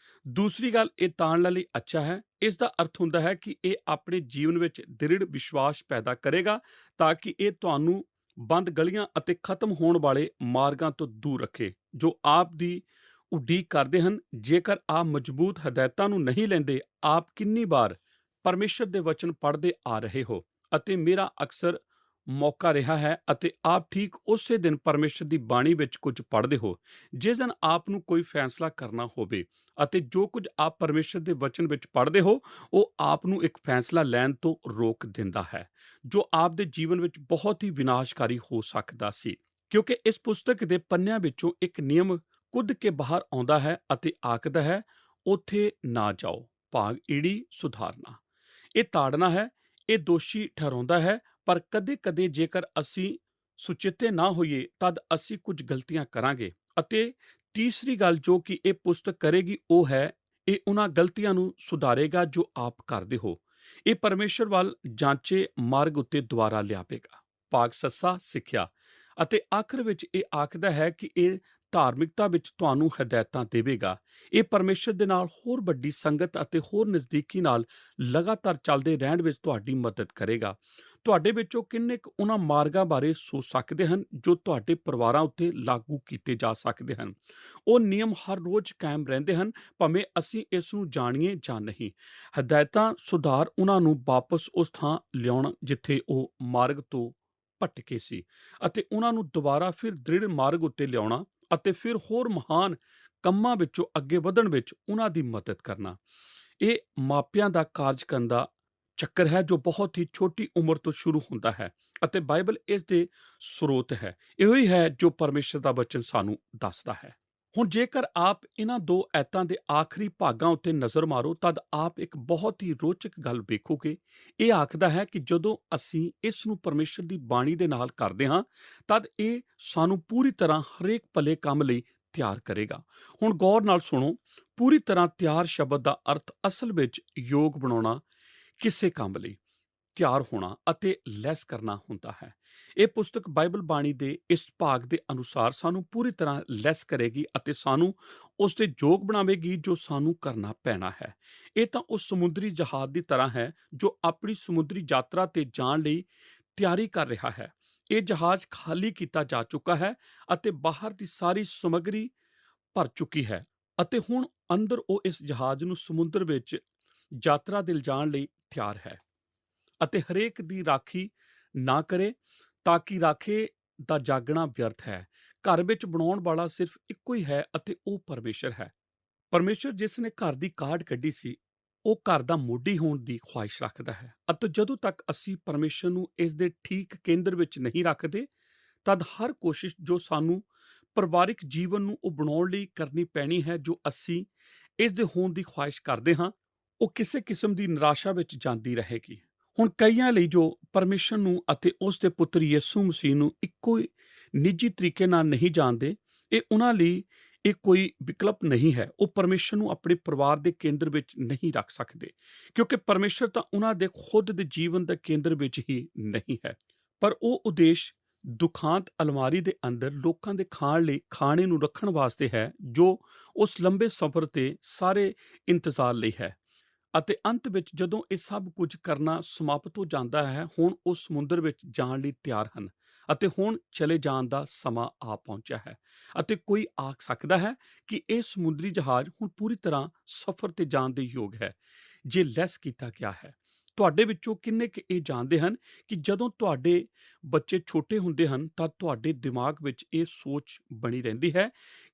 ਦੂਸਰੀ ਗੱਲ, ਇਹ ਤਾੜਨ ਲਈ ਅੱਛਾ ਹੈ, ਇਸ ਦਾ ਅਰਥ ਹੁੰਦਾ ਹੈ ਕਿ ਇਹ ਆਪਣੇ ਜੀਵਨ ਵਿੱਚ ਦ੍ਰਿੜ ਵਿਸ਼ਵਾਸ ਪੈਦਾ ਕਰੇਗਾ, ਤਾਂ ਕਿ ਇਹ ਤੁਹਾਨੂੰ ਬੰਦ ਗਲੀਆਂ ਅਤੇ ਖਤਮ ਹੋਣ ਵਾਲੇ ਮਾਰਗਾਂ ਤੋਂ ਦੂਰ ਰੱਖੇ ਜੋ ਆਪ ਦੀ ਉਡੀਕ ਕਰਦੇ ਹਨ। ਜੇਕਰ ਆਪ ਮਜ਼ਬੂਤ ਹਦਾਇਤਾਂ ਨੂੰ ਨਹੀਂ ਲੈਂਦੇ, ਆਪ ਕਿੰਨੀ ਵਾਰ ਪਰਮੇਸ਼ਰ ਦੇ ਵਚਨ ਪੜ੍ਹਦੇ ਆ ਰਹੇ ਹੋ, ਅਤੇ ਮੇਰਾ ਅਕਸਰ ਮੌਕਾ ਰਿਹਾ ਹੈ ਅਤੇ ਆਪ ਠੀਕ ਉਸੇ ਦਿਨ ਪਰਮੇਸ਼ਰ ਦੀ ਬਾਣੀ ਵਿੱਚ ਕੁਝ ਪੜ੍ਹਦੇ ਹੋ ਜਿਸ ਦਿਨ ਆਪ ਨੂੰ ਕੋਈ ਫੈਸਲਾ ਕਰਨਾ ਹੋਵੇ, ਅਤੇ ਜੋ ਕੁਝ ਆਪ ਪਰਮੇਸ਼ਰ ਦੇ ਵਚਨ ਵਿੱਚ ਪੜ੍ਹਦੇ ਹੋ ਉਹ ਆਪ ਨੂੰ ਇੱਕ ਫੈਸਲਾ ਲੈਣ ਤੋਂ ਰੋਕ ਦਿੰਦਾ ਹੈ, ਜੋ ਆਪ ਦੇ ਜੀਵਨ ਵਿੱਚ ਬਹੁਤ ਹੀ ਵਿਨਾਸ਼ਕਾਰੀ ਹੋ ਸਕਦਾ ਸੀ। ਕਿਉਂਕਿ ਇਸ ਪੁਸਤਕ ਦੇ ਪੰਨਿਆਂ ਵਿੱਚੋਂ ਇੱਕ ਨਿਯਮ ਕੁੱਦ ਕੇ ਬਾਹਰ ਆਉਂਦਾ ਹੈ ਅਤੇ ਆਖਦਾ ਹੈ, ਉੱਥੇ ਨਾ ਜਾਓ। ਭਾਗ ਈੜੀ ਸੁਧਾਰਨਾ। ਇਹ ਤਾੜਨਾ ਹੈ, ਇਹ ਦੋਸ਼ੀ ਠਹਿਰਾਉਂਦਾ ਹੈ, ਪਰ ਕਦੇ-ਕਦੇ ਜੇਕਰ ਅਸੀਂ ਸੁਚੇਤੇ ਨਾ ਹੋਈਏ ਤਦ ਅਸੀਂ ਕੁਝ ਗਲਤੀਆਂ ਕਰਾਂਗੇ। ਅਤੇ ਤੀਸਰੀ ਗੱਲ ਜੋ ਕਿ ਇਹ ਪੁਸਤਕ ਕਰੇਗੀ ਉਹ ਹੈ, ਇਹ ਉਹਨਾਂ ਗਲਤੀਆਂ ਨੂੰ ਸੁਧਾਰੇਗਾ ਜੋ ਆਪ ਕਰਦੇ ਹੋ। ਇਹ ਪਰਮੇਸ਼ਰ ਵੱਲ ਜਾਂਚੇ ਮਾਰਗ ਉੱਤੇ ਦੁਆਰਾ ਲਿਆਵੇਗਾ। ਭਾਗ ਸੱਸਾ ਸਿੱਖਿਆ। ਅਤੇ ਆਖਰ ਵਿੱਚ ਇਹ ਆਖਦਾ ਹੈ ਕਿ ਇਹ ਧਾਰਮਿਕਤਾ ਵਿੱਚ ਤੁਹਾਨੂੰ ਹਦਾਇਤਾਂ ਦੇਵੇਗਾ। ਇਹ ਪਰਮੇਸ਼ਰ ਦੇ ਨਾਲ ਹੋਰ ਵੱਡੀ ਸੰਗਤ ਅਤੇ ਹੋਰ ਨਜ਼ਦੀਕੀ ਨਾਲ ਲਗਾਤਾਰ ਚੱਲਦੇ ਰਹਿਣ ਵਿੱਚ ਤੁਹਾਡੀ ਮਦਦ ਕਰੇਗਾ। ਤੁਹਾਡੇ ਵਿੱਚੋਂ ਕਿੰਨੇ ਕੁ ਉਹਨਾਂ ਮਾਰਗਾਂ ਬਾਰੇ ਸੋਚ ਸਕਦੇ ਹਨ ਜੋ ਤੁਹਾਡੇ ਪਰਿਵਾਰਾਂ ਉੱਤੇ ਲਾਗੂ ਕੀਤੇ ਜਾ ਸਕਦੇ ਹਨ? ਉਹ ਨਿਯਮ ਹਰ ਰੋਜ਼ ਕਾਇਮ ਰਹਿੰਦੇ ਹਨ, ਭਾਵੇਂ ਅਸੀਂ ਇਸ ਨੂੰ ਜਾਣੀਏ ਜਾਂ ਨਹੀਂ। ਹਦਾਇਤਾਂ ਸੁਧਾਰ ਉਹਨਾਂ ਨੂੰ ਵਾਪਸ ਉਸ ਥਾਂ ਲਿਆਉਣ ਜਿੱਥੇ ਉਹ ਮਾਰਗ ਤੋਂ ਭਟਕੇ ਸੀ, ਅਤੇ ਉਹਨਾਂ ਨੂੰ ਦੁਬਾਰਾ ਫਿਰ ਦ੍ਰਿੜ ਮਾਰਗ ਉੱਤੇ ਲਿਆਉਣਾ ਅਤੇ ਫਿਰ ਹੋਰ ਮਹਾਨ ਕੰਮਾਂ ਵਿੱਚੋਂ ਅੱਗੇ ਵਧਣ ਵਿੱਚ ਉਹਨਾਂ ਦੀ ਮਦਦ ਕਰਨਾ। ਇਹ ਮਾਪਿਆਂ ਦਾ ਕਾਰਜ ਕਰਨ ਦਾ ਚੱਕਰ ਹੈ ਜੋ ਬਹੁਤ ਹੀ ਛੋਟੀ ਉਮਰ ਤੋਂ ਸ਼ੁਰੂ ਹੁੰਦਾ ਹੈ, ਅਤੇ ਬਾਈਬਲ ਇਸ ਦੇ ਸਰੋਤ ਹੈ। ਇਹੋ ਹੀ ਹੈ ਜੋ ਪਰਮੇਸ਼ਰ ਦਾ ਵਚਨ ਸਾਨੂੰ ਦੱਸਦਾ ਹੈ। ਹੁਣ ਜੇਕਰ ਆਪ ਇਹਨਾਂ ਦੋ ਐਤਾਂ ਦੇ ਆਖਰੀ ਭਾਗਾਂ ਉੱਤੇ ਨਜ਼ਰ ਮਾਰੋ, ਤਦ ਆਪ ਇੱਕ ਬਹੁਤ ਹੀ ਰੋਚਕ ਗੱਲ ਵੇਖੋਗੇ। ਇਹ ਆਖਦਾ ਹੈ ਕਿ ਜਦੋਂ ਅਸੀਂ ਇਸ ਨੂੰ ਪਰਮੇਸ਼ਰ ਦੀ ਬਾਣੀ ਦੇ ਨਾਲ ਕਰਦੇ ਹਾਂ, ਤਦ ਇਹ ਸਾਨੂੰ ਪੂਰੀ ਤਰ੍ਹਾਂ ਹਰੇਕ ਭਲੇ ਕੰਮ ਲਈ ਤਿਆਰ ਕਰੇਗਾ। ਹੁਣ ਗੌਰ ਨਾਲ ਸੁਣੋ, ਪੂਰੀ ਤਰ੍ਹਾਂ ਤਿਆਰ ਸ਼ਬਦ ਦਾ ਅਰਥ ਅਸਲ ਵਿੱਚ ਯੋਗ ਬਣਾਉਣਾ, ਕਿਸੇ ਕੰਮ ਲਈ ਤਿਆਰ ਹੋਣਾ ਅਤੇ ਲੈਸ ਕਰਨਾ ਹੁੰਦਾ ਹੈ। ਇਹ ਪੁਸਤਕ ਬਾਈਬਲ ਬਾਣੀ ਦੇ ਇਸ ਭਾਗ ਦੇ ਅਨੁਸਾਰ ਸਾਨੂੰ ਪੂਰੀ ਤਰ੍ਹਾਂ ਲੈਸ ਕਰੇਗੀ ਅਤੇ ਸਾਨੂੰ ਉਸ ਦੇ ਯੋਗ ਬਣਾਵੇਗੀ ਜੋ ਸਾਨੂੰ ਕਰਨਾ ਪੈਣਾ ਹੈ। ਇਹ ਤਾਂ ਉਸ ਸਮੁੰਦਰੀ ਜਹਾਜ਼ ਦੀ ਤਰ੍ਹਾਂ ਹੈ ਜੋ ਆਪਣੀ ਸਮੁੰਦਰੀ ਯਾਤਰਾ ਤੇ ਜਾਣ ਲਈ ਤਿਆਰੀ ਕਰ ਰਿਹਾ ਹੈ। ਇਹ ਜਹਾਜ਼ ਖਾਲੀ ਕੀਤਾ ਜਾ ਚੁੱਕਾ ਹੈ ਅਤੇ ਬਾਹਰ ਦੀ ਸਾਰੀ ਸਮੱਗਰੀ ਭਰ ਚੁੱਕੀ ਹੈ, ਅਤੇ ਹੁਣ ਅੰਦਰ ਉਹ ਇਸ ਜਹਾਜ਼ ਨੂੰ ਸਮੁੰਦਰ ਵਿੱਚ ਯਾਤਰਾ ਤੇ ਲਿਜਾਣ ਲਈ ਤਿਆਰ ਹੈ, ਅਤੇ ਹਰੇਕ ਦੀ ਰਾਖੀ ਨਾ ਕਰੇ, ਤਾਂ ਕਿ ਰਾਖੇ ਦਾ ਜਾਗਣਾ ਵਿਅਰਥ ਹੈ। ਘਰ ਵਿੱਚ ਬਣਾਉਣ ਵਾਲਾ ਸਿਰਫ ਇੱਕੋ ਹੀ ਹੈ ਅਤੇ ਉਹ ਪਰਮੇਸ਼ਰ ਹੈ। ਪਰਮੇਸ਼ਰ ਜਿਸ ਨੇ ਘਰ ਦੀ ਕਾਢ ਕੱਢੀ ਸੀ, ਉਹ ਘਰ ਦਾ ਮੋਢੀ ਹੋਣ ਦੀ ਖੁਆਇਸ਼ ਰੱਖਦਾ ਹੈ, ਅਤੇ ਜਦੋਂ ਤੱਕ ਅਸੀਂ ਪਰਮੇਸ਼ਰ ਨੂੰ ਇਸ ਦੇ ਠੀਕ ਕੇਂਦਰ ਵਿੱਚ ਨਹੀਂ ਰੱਖਦੇ, ਤਦ ਹਰ ਕੋਸ਼ਿਸ਼ ਜੋ ਸਾਨੂੰ ਪਰਿਵਾਰਿਕ ਜੀਵਨ ਨੂੰ ਉਹ ਬਣਾਉਣ ਲਈ ਕਰਨੀ ਪੈਣੀ ਹੈ, ਜੋ ਅਸੀਂ ਇਸ ਦੇ ਹੋਣ ਦੀ ਖੁਆਇਸ਼ ਕਰਦੇ ਹਾਂ, ਉਹ ਕਿਸੇ ਕਿਸਮ ਦੀ ਨਿਰਾਸ਼ਾ ਵਿੱਚ ਜਾਂਦੀ ਰਹੇਗੀ। ਹੁਣ ਕਈਆਂ ਲਈ ਜੋ ਪਰਮੇਸ਼ਰ ਨੂੰ ਅਤੇ ਉਸ ਦੇ ਪੁੱਤਰ ਯਿਸੂ ਮਸੀਹ ਨੂੰ ਇੱਕੋ ਨਿੱਜੀ ਤਰੀਕੇ ਨਾਲ ਨਹੀਂ ਜਾਣਦੇ, ਇਹ ਉਹਨਾਂ ਲਈ ਇਹ ਕੋਈ ਵਿਕਲਪ ਨਹੀਂ ਹੈ। ਉਹ ਪਰਮੇਸ਼ਰ ਨੂੰ ਆਪਣੇ ਪਰਿਵਾਰ ਦੇ ਕੇਂਦਰ ਵਿੱਚ ਨਹੀਂ ਰੱਖ ਸਕਦੇ, ਕਿਉਂਕਿ ਪਰਮੇਸ਼ਰ ਤਾਂ ਉਹਨਾਂ ਦੇ ਖੁਦ ਦੇ ਜੀਵਨ ਦੇ ਕੇਂਦਰ ਵਿੱਚ ਹੀ ਨਹੀਂ ਹੈ। ਪਰ ਉਹ ਉਦੇਸ਼ ਦੁਖਾਂਤ ਅਲਮਾਰੀ ਦੇ ਅੰਦਰ ਲੋਕਾਂ ਦੇ ਖਾਣ ਲਈ ਖਾਣੇ ਨੂੰ ਰੱਖਣ ਵਾਸਤੇ ਹੈ, ਜੋ ਉਸ ਲੰਬੇ ਸਫ਼ਰ ਤੇ ਸਾਰੇ ਇੰਤਜ਼ਾਰ ਲਈ ਹੈ। ਅਤੇ ਅੰਤ ਵਿੱਚ ਜਦੋਂ ਇਹ ਸਭ ਕੁਝ ਕਰਨਾ ਸਮਾਪਤ ਹੋ ਜਾਂਦਾ ਹੈ, ਹੁਣ ਉਹ ਸਮੁੰਦਰ ਵਿੱਚ ਜਾਣ ਲਈ ਤਿਆਰ ਹਨ, ਅਤੇ ਹੁਣ ਚਲੇ ਜਾਣ ਦਾ ਸਮਾਂ ਆ ਪਹੁੰਚਿਆ ਹੈ। ਅਤੇ ਕੋਈ ਆਖ ਸਕਦਾ ਹੈ ਕਿ ਇਹ ਸਮੁੰਦਰੀ ਜਹਾਜ਼ ਹੁਣ ਪੂਰੀ ਤਰ੍ਹਾਂ ਸਫ਼ਰ ਤੇ ਜਾਣ ਦੇ ਯੋਗ ਹੈ ਜੇ ਲੈਸ ਕੀਤਾ ਗਿਆ ਹੈ। ਤੁਹਾਡੇ ਵਿੱਚੋਂ ਕਿੰਨੇ ਕੁ ਇਹ ਜਾਣਦੇ ਹਨ ਕਿ ਜਦੋਂ ਤੁਹਾਡੇ ਬੱਚੇ ਛੋਟੇ ਹੁੰਦੇ ਹਨ, ਤਾਂ ਤੁਹਾਡੇ ਦਿਮਾਗ ਵਿੱਚ ਇਹ ਸੋਚ ਬਣੀ ਰਹਿੰਦੀ ਹੈ,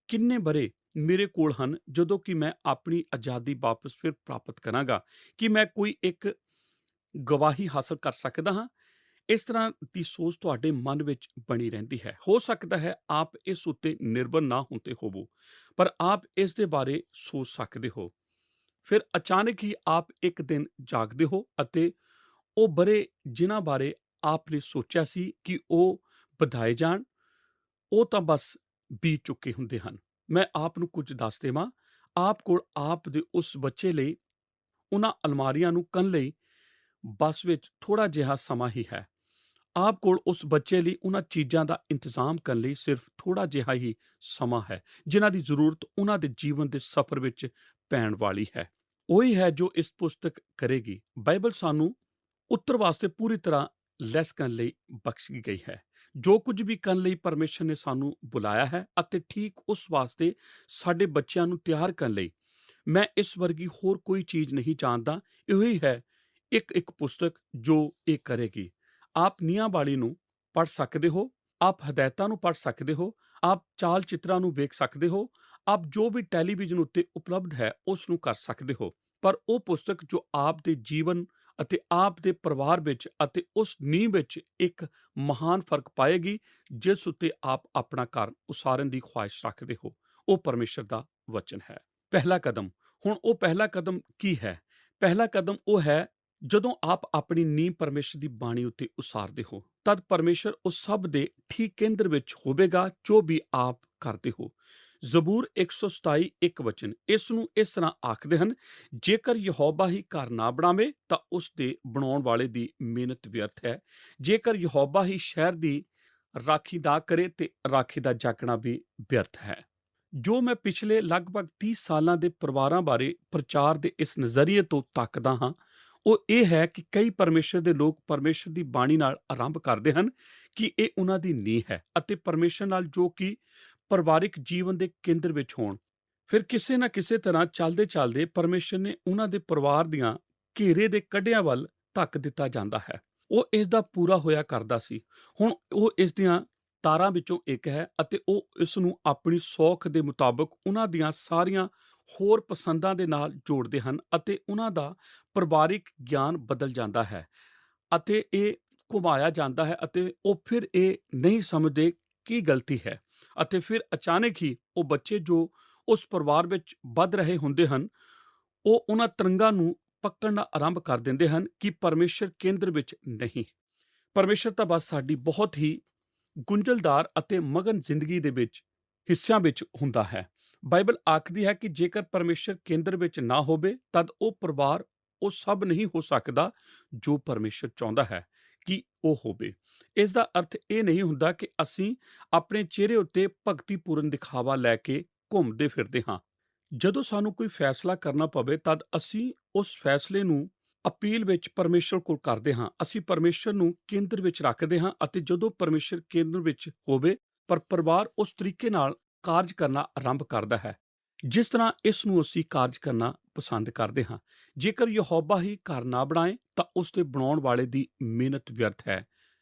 ਕਿੰਨੇ ਬਰੇ ਮੇਰੇ ਕੋਲ ਹਨ ਜਦੋਂ ਕਿ ਮੈਂ ਆਪਣੀ ਆਜ਼ਾਦੀ ਵਾਪਸ ਫਿਰ ਪ੍ਰਾਪਤ ਕਰਾਂਗਾ, ਕਿ ਮੈਂ ਕੋਈ ਇੱਕ ਗਵਾਹੀ ਹਾਸਲ ਕਰ ਸਕਦਾ ਹਾਂ। ਇਸ ਤਰ੍ਹਾਂ ਦੀ ਸੋਚ ਤੁਹਾਡੇ ਮਨ ਵਿੱਚ ਬਣੀ ਰਹਿੰਦੀ ਹੈ। ਹੋ ਸਕਦਾ ਹੈ ਆਪ ਇਸ ਉੱਤੇ ਨਿਰਭਰ ਨਾ ਹੁੰਦੇ ਹੋਵੋ, ਪਰ ਆਪ ਇਸ ਦੇ ਬਾਰੇ ਸੋਚ ਸਕਦੇ ਹੋ। ਫਿਰ ਅਚਾਨਕ ਹੀ ਆਪ ਇੱਕ ਦਿਨ ਜਾਗਦੇ ਹੋ, ਅਤੇ ਉਹ ਬਰੇ ਜਿਨ੍ਹਾਂ ਬਾਰੇ ਆਪ ਨੇ ਸੋਚਿਆ ਸੀ ਕਿ ਉਹ ਵਧਾਏ ਜਾਣ, ਉਹ ਤਾਂ ਬਸ ਬੀਤ ਚੁੱਕੇ ਹੁੰਦੇ ਹਨ। ਮੈਂ ਆਪ ਨੂੰ ਕੁਝ ਦੱਸ ਦੇਵਾਂ, ਆਪ ਕੋਲ ਆਪ ਦੇ ਉਸ ਬੱਚੇ ਲਈ ਉਹਨਾਂ ਅਲਮਾਰੀਆਂ ਨੂੰ ਕਰਨ ਲਈ ਬੱਸ ਵਿੱਚ ਥੋੜ੍ਹਾ ਜਿਹਾ ਸਮਾਂ ਹੀ ਹੈ। ਆਪ ਕੋਲ ਉਸ ਬੱਚੇ ਲਈ ਉਹਨਾਂ ਚੀਜ਼ਾਂ ਦਾ ਇੰਤਜ਼ਾਮ ਕਰਨ ਲਈ ਸਿਰਫ ਥੋੜ੍ਹਾ ਜਿਹਾ ਹੀ ਸਮਾਂ ਹੈ, ਜਿਨ੍ਹਾਂ ਦੀ ਜ਼ਰੂਰਤ ਉਹਨਾਂ ਦੇ ਜੀਵਨ ਦੇ ਸਫ਼ਰ ਵਿੱਚ ਪੈਣ ਵਾਲੀ ਹੈ। ਉਹੀ ਹੈ ਜੋ ਇਸ ਪੁਸਤਕ ਕਰੇਗੀ। ਬਾਈਬਲ ਸਾਨੂੰ ਉੱਤਰ ਵਾਸਤੇ ਪੂਰੀ ਤਰ੍ਹਾਂ ਲੈਸ ਕਰਨ ਲਈ ਬਖਸ਼ੀ ਗਈ ਹੈ। ਜੋ ਕੁਝ ਵੀ ਕਰਨ ਲਈ ਪਰਮੇਸ਼ਰ ਨੇ ਸਾਨੂੰ ਬੁਲਾਇਆ ਹੈ, ਅਤੇ ਠੀਕ ਉਸ ਵਾਸਤੇ ਸਾਡੇ ਬੱਚਿਆਂ ਨੂੰ ਤਿਆਰ ਕਰਨ ਲਈ ਮੈਂ ਇਸ ਵਰਗੀ ਹੋਰ ਕੋਈ ਚੀਜ਼ ਨਹੀਂ ਜਾਣਦਾ। ਇਹੋ ਹੀ ਹੈ ਇੱਕ ਪੁਸਤਕ ਜੋ ਇਹ ਕਰੇਗੀ। ਆਪ ਨਿਆਂਵਾਲੀ ਨੂੰ ਪੜ੍ਹ ਸਕਦੇ ਹੋ, ਆਪ ਹਦਾਇਤਾਂ ਨੂੰ ਪੜ੍ਹ ਸਕਦੇ ਹੋ, ਆਪ ਚਾਲ ਚਿੱਤਰਾਂ ਨੂੰ ਵੇਖ ਸਕਦੇ ਹੋ, ਆਪ ਜੋ ਵੀ ਟੈਲੀਵਿਜ਼ਨ ਉੱਤੇ ਉਪਲਬਧ ਹੈ ਉਸ ਨੂੰ ਕਰ ਸਕਦੇ ਹੋ। ਪਰ ਉਹ ਪੁਸਤਕ ਜੋ ਆਪ ਦੇ ਜੀਵਨ ਅਤੇ ਆਪ ਦੇ ਪਰਿਵਾਰ ਵਿੱਚ ਅਤੇ ਉਸ ਨੀਂਹ ਵਿੱਚ ਇੱਕ ਮਹਾਨ ਫਰਕ ਪਾਏਗੀ, ਜਿਸ ਉੱਤੇ ਆਪ ਆਪਣਾ ਘਰ ਉਸਾਰਨ ਦੀ ਖੁਆਇਸ਼ ਰੱਖਦੇ ਹੋ, ਉਹ ਪਰਮੇਸ਼ਰ ਦਾ ਵਚਨ ਹੈ। ਪਹਿਲਾ ਕਦਮ। ਹੁਣ ਉਹ ਪਹਿਲਾ ਕਦਮ ਕੀ ਹੈ? ਪਹਿਲਾ ਕਦਮ ਉਹ ਹੈ ਜਦੋਂ ਆਪ ਆਪਣੀ ਨੀਂਹ ਪਰਮੇਸ਼ਰ ਦੀ ਬਾਣੀ ਉੱਤੇ ਉਸਾਰਦੇ ਹੋ, ਤਦ ਪਰਮੇਸ਼ਰ ਉਸ ਸਭ ਦੇ ਠੀਕ ਕੇਂਦਰ ਵਿੱਚ ਹੋਵੇਗਾ ਜੋ ਵੀ ਆਪ ਕਰਦੇ ਹੋ। ਜ਼ਬੂਰ 127 ਇੱਕ ਵਚਨ ਇਸ ਨੂੰ ਇਸ ਤਰ੍ਹਾਂ ਆਖਦੇ ਹਨ, ਜੇਕਰ ਯਹੋਵਾ ਹੀ ਘਰ ਨਾ ਬਣਾਵੇ ਤਾਂ ਉਸ ਦੇ ਬਣਾਉਣ ਵਾਲੇ ਦੀ ਮਿਹਨਤ ਵਿਅਰਥ ਹੈ। ਜੇਕਰ ਯਹੋਵਾ ਹੀ ਸ਼ਹਿਰ ਦੀ ਰਾਖੀ ਨਾ ਕਰੇ ਤੇ ਰਾਖੀ ਦਾ ਜਾਗਣਾ ਵੀ ਵਿਅਰਥ ਹੈ। ਜੋ ਮੈਂ ਪਿਛਲੇ ਲਗਭਗ 30 ਸਾਲਾਂ ਦੇ ਪਰਿਵਾਰਾਂ ਬਾਰੇ ਪ੍ਰਚਾਰ ਦੇ ਇਸ ਨਜ਼ਰੀਏ ਤੋਂ ਤੱਕਦਾ ਹਾਂ, ਉਹ ਇਹ ਹੈ ਕਿ ਕਈ ਪਰਮੇਸ਼ਰ ਦੇ ਲੋਕ ਪਰਮੇਸ਼ਰ ਦੀ ਬਾਣੀ ਨਾਲ ਆਰੰਭ ਕਰਦੇ ਹਨ ਕਿ ਇਹ ਉਹਨਾਂ ਦੀ ਨੀਂਹ ਹੈ ਅਤੇ ਪਰਮੇਸ਼ਰ ਨਾਲ ਜੋ ਕਿ ਪਰਿਵਾਰਿਕ ਜੀਵਨ ਦੇ ਕੇਂਦਰ ਵਿੱਚ ਹੋਣ। ਫਿਰ ਕਿਸੇ ਨਾ ਕਿਸੇ ਤਰ੍ਹਾਂ ਚੱਲਦੇ ਚੱਲਦੇ ਪਰਮੇਸ਼ਰ ਨੇ ਉਹਨਾਂ ਦੇ ਪਰਿਵਾਰ ਦੀਆਂ ਘੇਰੇ ਦੇ ਕੱਢਿਆਂ ਵੱਲ ਧੱਕ ਦਿੱਤਾ ਜਾਂਦਾ ਹੈ। ਉਹ ਇਸ ਦਾ ਪੂਰਾ ਹੋਇਆ ਕਰਦਾ ਸੀ। ਹੁਣ ਉਹ ਇਸ ਦੀਆਂ ਤਾਰਾਂ ਵਿੱਚੋਂ ਇੱਕ ਹੈ ਅਤੇ ਉਹ ਇਸ ਨੂੰ ਆਪਣੀ ਸੌਖ ਦੇ ਮੁਤਾਬਕ ਉਹਨਾਂ ਦੀਆਂ ਸਾਰੀਆਂ ਹੋਰ ਪਸੰਦਾਂ ਦੇ ਨਾਲ ਜੋੜਦੇ ਹਨ ਅਤੇ ਉਹਨਾਂ ਦਾ ਪਰਿਵਾਰਿਕ ਗਿਆਨ ਬਦਲ ਜਾਂਦਾ ਹੈ ਅਤੇ ਇਹ ਘੁਮਾਇਆ ਜਾਂਦਾ ਹੈ ਅਤੇ ਉਹ ਫਿਰ ਇਹ ਨਹੀਂ ਸਮਝਦੇ ਕੀ ਗਲਤੀ ਹੈ ਅਤੇ ਫਿਰ ਅਚਾਨਕ ਹੀ ਉਹ ਬੱਚੇ ਜੋ ਉਸ ਪਰਿਵਾਰ ਵਿੱਚ ਵੱਧ ਰਹੇ ਹੁੰਦੇ ਹਨ, ਉਹ ਉਹਨਾਂ ਤਰੰਗਾਂ ਨੂੰ ਪਕੜਨਾ ਆਰੰਭ ਕਰ ਦਿੰਦੇ ਹਨ ਕਿ ਪਰਮੇਸ਼ਰ ਕੇਂਦਰ ਵਿੱਚ ਨਹੀਂ। ਪਰਮੇਸ਼ਰ ਤਾਂ ਬਸ ਸਾਡੀ ਬਹੁਤ ਹੀ ਗੁੰਝਲਦਾਰ ਅਤੇ ਮਗਨ ਜ਼ਿੰਦਗੀ ਦੇ ਵਿੱਚ ਹਿੱਸਿਆਂ ਵਿੱਚ ਹੁੰਦਾ ਹੈ। ਬਾਈਬਲ ਆਖਦੀ ਹੈ ਕਿ ਜੇਕਰ ਪਰਮੇਸ਼ਰ ਕੇਂਦਰ ਵਿੱਚ ਨਾ ਹੋਵੇ ਤਦ ਉਹ ਪਰਿਵਾਰ ਉਹ ਸਭ ਨਹੀਂ ਹੋ ਸਕਦਾ ਜੋ ਪਰਮੇਸ਼ਰ ਚਾਹੁੰਦਾ ਹੈ ਕਿ ਉਹ ਹੋਵੇ। ਇਸ ਦਾ ਅਰਥ ਇਹ ਨਹੀਂ ਹੁੰਦਾ ਕਿ ਅਸੀਂ ਆਪਣੇ ਚਿਹਰੇ ਉੱਤੇ ਭਗਤੀਪੂਰਨ ਦਿਖਾਵਾ ਲੈ ਕੇ ਘੁੰਮਦੇ ਫਿਰਦੇ ਹਾਂ। ਜਦੋਂ ਸਾਨੂੰ ਕੋਈ ਫੈਸਲਾ ਕਰਨਾ ਪਵੇ ਤਦ ਅਸੀਂ ਉਸ ਫੈਸਲੇ ਨੂੰ ਅਪੀਲ ਵਿੱਚ ਪਰਮੇਸ਼ਰ ਕੋਲ ਕਰਦੇ ਹਾਂ। ਅਸੀਂ ਪਰਮੇਸ਼ਰ ਨੂੰ ਕੇਂਦਰ ਵਿੱਚ ਰੱਖਦੇ ਹਾਂ ਅਤੇ ਜਦੋਂ ਪਰਮੇਸ਼ਰ ਕੇਂਦਰ ਵਿੱਚ ਹੋਵੇ ਪਰ ਪਰਿਵਾਰ ਉਸ ਤਰੀਕੇ ਨਾਲ ਕਾਰਜ ਕਰਨਾ ਆਰੰਭ ਕਰਦਾ ਹੈ ਜਿਸ ਤਰ੍ਹਾਂ ਇਸ ਨੂੰ ਅਸੀਂ ਕਾਰਜ ਕਰਨਾ ਪਸੰਦ ਕਰਦੇ ਹਾਂ। ਜੇਕਰ ਯਹੋਵਾ ਹੀ ਘਰ ਨਾ ਬਣਾਏ ਤਾਂ ਉਸ ਦੇ ਬਣਾਉਣ ਵਾਲੇ ਦੀ ਮਿਹਨਤ ਵਿਅਰਥ ਹੈ।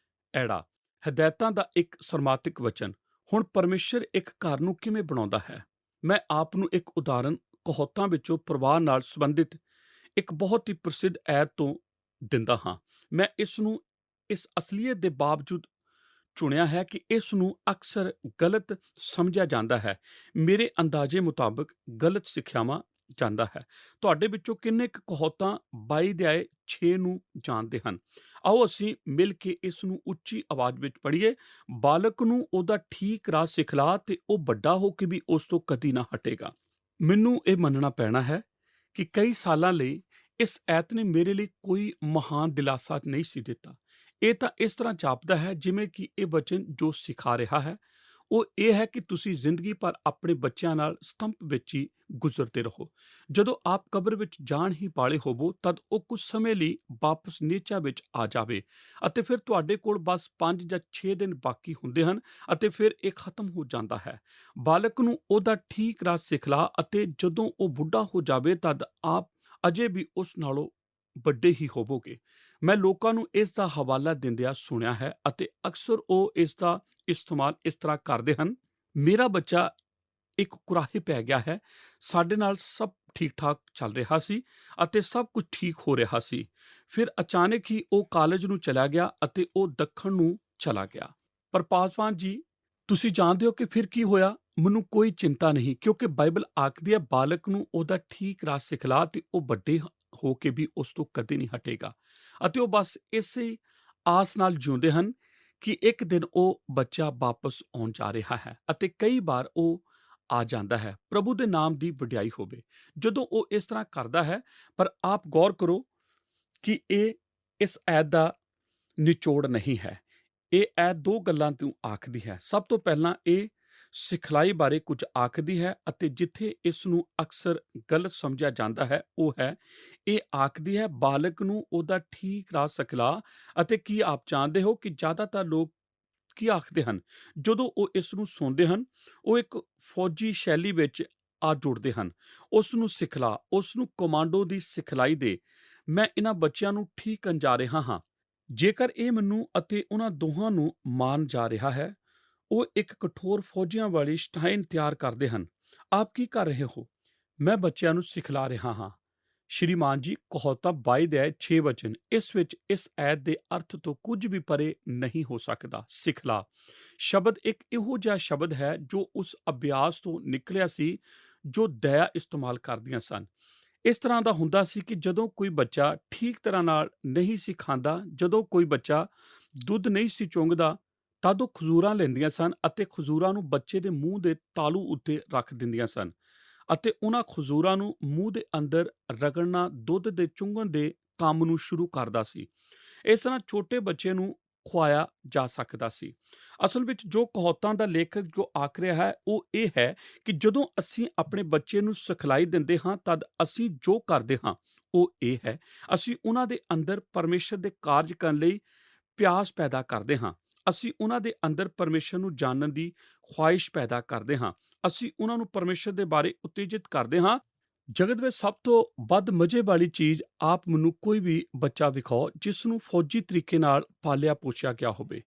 ਐੜਾ ਹਦਾਇਤਾਂ ਦਾ ਇੱਕ ਸਰਮਾਤਿਕ ਵਚਨ। ਹੁਣ ਪਰਮੇਸ਼ਰ ਇੱਕ ਘਰ ਨੂੰ ਕਿਵੇਂ ਬਣਾਉਂਦਾ ਹੈ? ਮੈਂ ਆਪ ਨੂੰ ਇੱਕ ਉਦਾਹਰਨ ਕਹੌਤਾਂ ਵਿੱਚੋਂ ਪਰਿਵਾਰ ਨਾਲ ਸੰਬੰਧਿਤ ਇੱਕ ਬਹੁਤ ਹੀ ਪ੍ਰਸਿੱਧ ਐਤ ਤੋਂ ਦਿੰਦਾ ਹਾਂ। ਮੈਂ ਇਸ ਨੂੰ ਇਸ ਅਸਲੀਅਤ ਦੇ ਬਾਵਜੂਦ ਚੁਣਿਆ ਹੈ ਕਿ ਇਸ ਨੂੰ ਅਕਸਰ ਗਲਤ ਸਮਝਿਆ ਜਾਂਦਾ ਹੈ। ਮੇਰੇ ਅੰਦਾਜ਼ੇ ਮੁਤਾਬਕ ਗਲਤ ਸਿੱਖਿਆਵਾਂ ਜਾਂਦਾ ਹੈ। ਤੁਹਾਡੇ ਵਿੱਚੋਂ ਕਿੰਨੇ ਕੁ ਕਹੌਤਾਂ 22:6 ਨੂੰ ਜਾਣਦੇ ਹਨ? ਆਓ ਅਸੀਂ ਮਿਲ ਕੇ ਇਸ ਨੂੰ ਉੱਚੀ ਆਵਾਜ਼ ਵਿੱਚ ਪੜ੍ਹੀਏ। ਬਾਲਕ ਨੂੰ ਉਹਦਾ ਠੀਕ ਰਾਹ ਸਿਖਲਾ ਤੇ ਉਹ ਵੱਡਾ ਹੋ ਕੇ ਵੀ ਉਸ ਤੋਂ ਕਦੀ ਨਾ ਹਟੇਗਾ। ਮੈਨੂੰ ਇਹ ਮੰਨਣਾ ਪੈਣਾ ਹੈ ਕਿ ਕਈ ਸਾਲਾਂ ਲਈ ਇਸ ਐਤ ਨੇ ਮੇਰੇ ਲਈ ਕੋਈ ਮਹਾਨ ਦਿਲਾਸਾ ਨਹੀਂ ਸੀ ਦਿੱਤਾ। ਇਹ ਤਾਂ ਇਸ ਤਰ੍ਹਾਂ ਜਾਪਦਾ ਹੈ ਜਿਵੇਂ ਕਿ ਇਹ ਵਚਨ ਜੋ ਸਿਖਾ ਰਿਹਾ ਹੈ ਉਹ ਇਹ ਹੈ ਕਿ ਤੁਸੀਂ ਜ਼ਿੰਦਗੀ ਭਰ ਆਪਣੇ ਬੱਚਿਆਂ ਨਾਲ ਸਤੰਪ ਵਿੱਚ ਹੀ ਗੁਜ਼ਰਦੇ ਰਹੋ। ਜਦੋਂ ਆਪ ਕਬਰ ਵਿੱਚ ਜਾਣ ਹੀ ਵਾਲੇ ਹੋਵੋ ਤਦ ਉਹ ਕੁਝ ਸਮੇਂ ਲਈ ਵਾਪਸ ਨੇਚਾ ਵਿੱਚ ਆ ਜਾਵੇ ਅਤੇ ਫਿਰ ਤੁਹਾਡੇ ਕੋਲ ਬਸ 5 ਜਾਂ 6 ਦਿਨ ਬਾਕੀ ਹੁੰਦੇ ਹਨ ਅਤੇ ਫਿਰ ਇਹ ਖਤਮ ਹੋ ਜਾਂਦਾ ਹੈ। ਬਾਲਕ ਨੂੰ ਉਹਦਾ ਠੀਕ ਰਾਹ ਸਿਖਲਾ ਅਤੇ ਜਦੋਂ ਉਹ ਬੁੱਢਾ ਹੋ ਜਾਵੇ ਤਦ ਆਪ ਅਜੇ ਵੀ ਉਸ ਨਾਲੋਂ ਵੱਡੇ ਹੀ ਹੋਵੋਗੇ। ਮੈਂ ਲੋਕਾਂ ਨੂੰ ਇਸ ਦਾ ਹਵਾਲਾ ਦਿੰਦਿਆਂ ਸੁਣਿਆ ਹੈ ਅਤੇ ਅਕਸਰ ਉਹ ਇਸ ਦਾ ਇਸਤੇਮਾਲ ਇਸ ਤਰ੍ਹਾਂ ਕਰਦੇ ਹਨ। ਮੇਰਾ ਬੱਚਾ ਇੱਕ ਕੁਰਾਹੇ ਪੈ ਗਿਆ ਹੈ। ਸਾਡੇ ਨਾਲ ਸਭ ਠੀਕ ਠਾਕ ਚੱਲ ਰਿਹਾ ਸੀ ਅਤੇ ਸਭ ਕੁਝ ਠੀਕ ਹੋ ਰਿਹਾ ਸੀ। ਫਿਰ ਅਚਾਨਕ ਹੀ ਉਹ ਕਾਲਜ ਨੂੰ ਚਲਾ ਗਿਆ ਅਤੇ ਉਹ ਦੱਖਣ ਨੂੰ ਚਲਾ ਗਿਆ। ਪਰ ਪਾਸਵਾਨ ਜੀ, ਤੁਸੀਂ ਜਾਣਦੇ ਹੋ ਕਿ ਫਿਰ ਕੀ ਹੋਇਆ? ਮੈਨੂੰ ਕੋਈ ਚਿੰਤਾ ਨਹੀਂ ਕਿਉਂਕਿ ਬਾਈਬਲ ਆਖਦੀ ਹੈ ਬਾਲਕ ਨੂੰ ਉਹਦਾ ਠੀਕ ਰਾਹ ਸਿਖਲਾ ਤੇ ਉਹ ਵੱਡੇ ਹੋ ਕੇ ਵੀ ਉਸ ਤੋਂ ਕਦੇ ਨਹੀਂ ਹਟੇਗਾ ਅਤੇ ਉਹ ਬਸ ਇਸੇ ਆਸ ਨਾਲ ਜਿਉਂਦੇ ਹਨ ਕਿ ਇੱਕ ਦਿਨ ਉਹ ਬੱਚਾ ਵਾਪਸ ਆਉਣ ਜਾ ਰਿਹਾ ਹੈ ਅਤੇ ਕਈ ਵਾਰ ਉਹ ਆ ਜਾਂਦਾ ਹੈ। ਪ੍ਰਭੂ ਦੇ ਨਾਮ ਦੀ ਵਡਿਆਈ ਹੋਵੇ ਜਦੋਂ ਉਹ ਇਸ ਤਰ੍ਹਾਂ ਕਰਦਾ ਹੈ। ਪਰ ਆਪ ਗੌਰ ਕਰੋ ਕਿ ਇਹ ਇਸ ਐਤ ਦਾ ਨਿਚੋੜ ਨਹੀਂ ਹੈ। ਇਹ ਐਤ ਦੋ ਗੱਲਾਂ ਤੋਂ ਆਖਦੀ ਹੈ। ਸਭ ਤੋਂ ਪਹਿਲਾਂ ਇਹ ਸਿਖਲਾਈ ਬਾਰੇ ਕੁਝ ਆਖਦੀ ਹੈ ਅਤੇ ਜਿੱਥੇ ਇਸ ਨੂੰ ਅਕਸਰ ਗਲਤ ਸਮਝਿਆ ਜਾਂਦਾ ਹੈ ਉਹ ਹੈ ਇਹ ਆਖਦੀ ਹੈ ਬਾਲਕ ਨੂੰ ਉਹਦਾ ਠੀਕ ਰਾਹ ਸਿਖਲਾ। ਅਤੇ ਕੀ ਆਪ ਜਾਣਦੇ ਹੋ ਕਿ ਜ਼ਿਆਦਾਤਰ ਲੋਕ ਕੀ ਆਖਦੇ ਹਨ ਜਦੋਂ ਉਹ ਇਸ ਨੂੰ ਸੁਣਦੇ ਹਨ? ਉਹ ਇੱਕ ਫੌਜੀ ਸ਼ੈਲੀ ਵਿੱਚ ਆ ਜੁੜਦੇ ਹਨ। ਉਸ ਨੂੰ ਸਿਖਲਾ, ਉਸ ਨੂੰ ਕਮਾਂਡੋ ਦੀ ਸਿਖਲਾਈ ਦੇ। ਮੈਂ ਇਹਨਾਂ ਬੱਚਿਆਂ ਨੂੰ ਠੀਕ ਕਰਨ ਜਾ ਰਿਹਾ ਹਾਂ। ਜੇਕਰ ਇਹ ਮੈਨੂੰ ਅਤੇ ਉਹਨਾਂ ਦੋਹਾਂ ਨੂੰ ਮਾਰਨ ਜਾ ਰਿਹਾ ਹੈ, ਉਹ ਇੱਕ ਕਠੋਰ ਫੌਜੀਆਂ ਵਾਲੀ ਸਟਾਈਨ ਤਿਆਰ ਕਰਦੇ ਹਨ। ਆਪ ਕੀ ਕਰ ਰਹੇ ਹੋ? ਮੈਂ ਬੱਚਿਆਂ ਨੂੰ ਸਿਖਲਾ ਰਿਹਾ ਹਾਂ। ਸ਼੍ਰੀਮਾਨ ਜੀ, ਕਹੌਤਾਂ 22:6 ਵਚਨ ਇਸ ਵਿੱਚ ਇਸ ਐਤ ਦੇ ਅਰਥ ਤੋਂ ਕੁਝ ਵੀ ਪਰੇ ਨਹੀਂ ਹੋ ਸਕਦਾ। ਸਿਖਲਾ ਸ਼ਬਦ ਇੱਕ ਇਹੋ ਜਿਹਾ ਸ਼ਬਦ ਹੈ ਜੋ ਉਸ ਅਭਿਆਸ ਤੋਂ ਨਿਕਲਿਆ ਸੀ ਜੋ ਦਇਆ ਇਸਤੇਮਾਲ ਕਰਦੀਆਂ ਸਨ। ਇਸ ਤਰ੍ਹਾਂ ਦਾ ਹੁੰਦਾ ਸੀ ਕਿ ਜਦੋਂ ਕੋਈ ਬੱਚਾ ਠੀਕ ਤਰ੍ਹਾਂ ਨਾਲ ਨਹੀਂ ਸੀ ਖਾਂਦਾ, ਜਦੋਂ ਕੋਈ ਬੱਚਾ ਦੁੱਧ ਨਹੀਂ ਸੀ ਚੁੰਘਦਾ ਤਦ ਉਹ ਖਜੂਰਾਂ ਲੈਂਦੀਆਂ ਸਨ ਅਤੇ ਖਜੂਰਾਂ ਨੂੰ ਬੱਚੇ ਦੇ ਮੂੰਹ ਦੇ ਤਾਲੂ ਉੱਤੇ ਰੱਖ ਦਿੰਦੀਆਂ ਸਨ ਅਤੇ ਉਹਨਾਂ ਖਜੂਰਾਂ ਨੂੰ ਮੂੰਹ ਦੇ ਅੰਦਰ ਰਗੜਨਾ ਦੁੱਧ ਦੇ ਚੁੰਘਣ ਦੇ ਕੰਮ ਨੂੰ ਸ਼ੁਰੂ ਕਰਦਾ ਸੀ। ਇਸ ਤਰ੍ਹਾਂ ਛੋਟੇ ਬੱਚੇ ਨੂੰ ਖੁਆਇਆ ਜਾ ਸਕਦਾ ਸੀ। ਅਸਲ ਵਿੱਚ ਜੋ ਕਹਾਵਤਾਂ ਦਾ ਲੇਖਕ ਜੋ ਆਖ ਰਿਹਾ ਹੈ ਉਹ ਇਹ ਹੈ ਕਿ ਜਦੋਂ ਅਸੀਂ ਆਪਣੇ ਬੱਚੇ ਨੂੰ ਸਿਖਲਾਈ ਦਿੰਦੇ ਹਾਂ ਤਦ ਅਸੀਂ ਜੋ ਕਰਦੇ ਹਾਂ ਉਹ ਇਹ ਹੈ, ਅਸੀਂ ਉਹਨਾਂ ਦੇ ਅੰਦਰ ਪਰਮੇਸ਼ਰ ਦੇ ਕਾਰਜ ਕਰਨ ਲਈ ਪਿਆਸ ਪੈਦਾ ਕਰਦੇ ਹਾਂ। ਅਸੀਂ ਉਹਨਾਂ ਦੇ ਅੰਦਰ ਪਰਮੇਸ਼ਰ ਨੂੰ ਜਾਣਨ ਦੀ ਖੁਆਇਸ਼ ਪੈਦਾ ਕਰਦੇ ਹਾਂ। ਅਸੀਂ ਉਹਨਾਂ ਨੂੰ ਪਰਮੇਸ਼ਰ ਦੇ ਬਾਰੇ ਉਤੇਜਿਤ ਕਰਦੇ ਹਾਂ। ਜਗਤ ਵਿੱਚ ਸਭ ਤੋਂ ਵੱਧ ਮਜ਼ੇ ਵਾਲੀ ਚੀਜ਼ ਆਪ ਮੈਨੂੰ ਕੋਈ ਵੀ ਬੱਚਾ ਵਿਖਾਓ ਜਿਸ ਨੂੰ ਫੌਜੀ ਤਰੀਕੇ ਨਾਲ ਪਾਲਿਆ ਪੋਸ਼ਿਆ ਗਿਆ ਹੋਵੇ।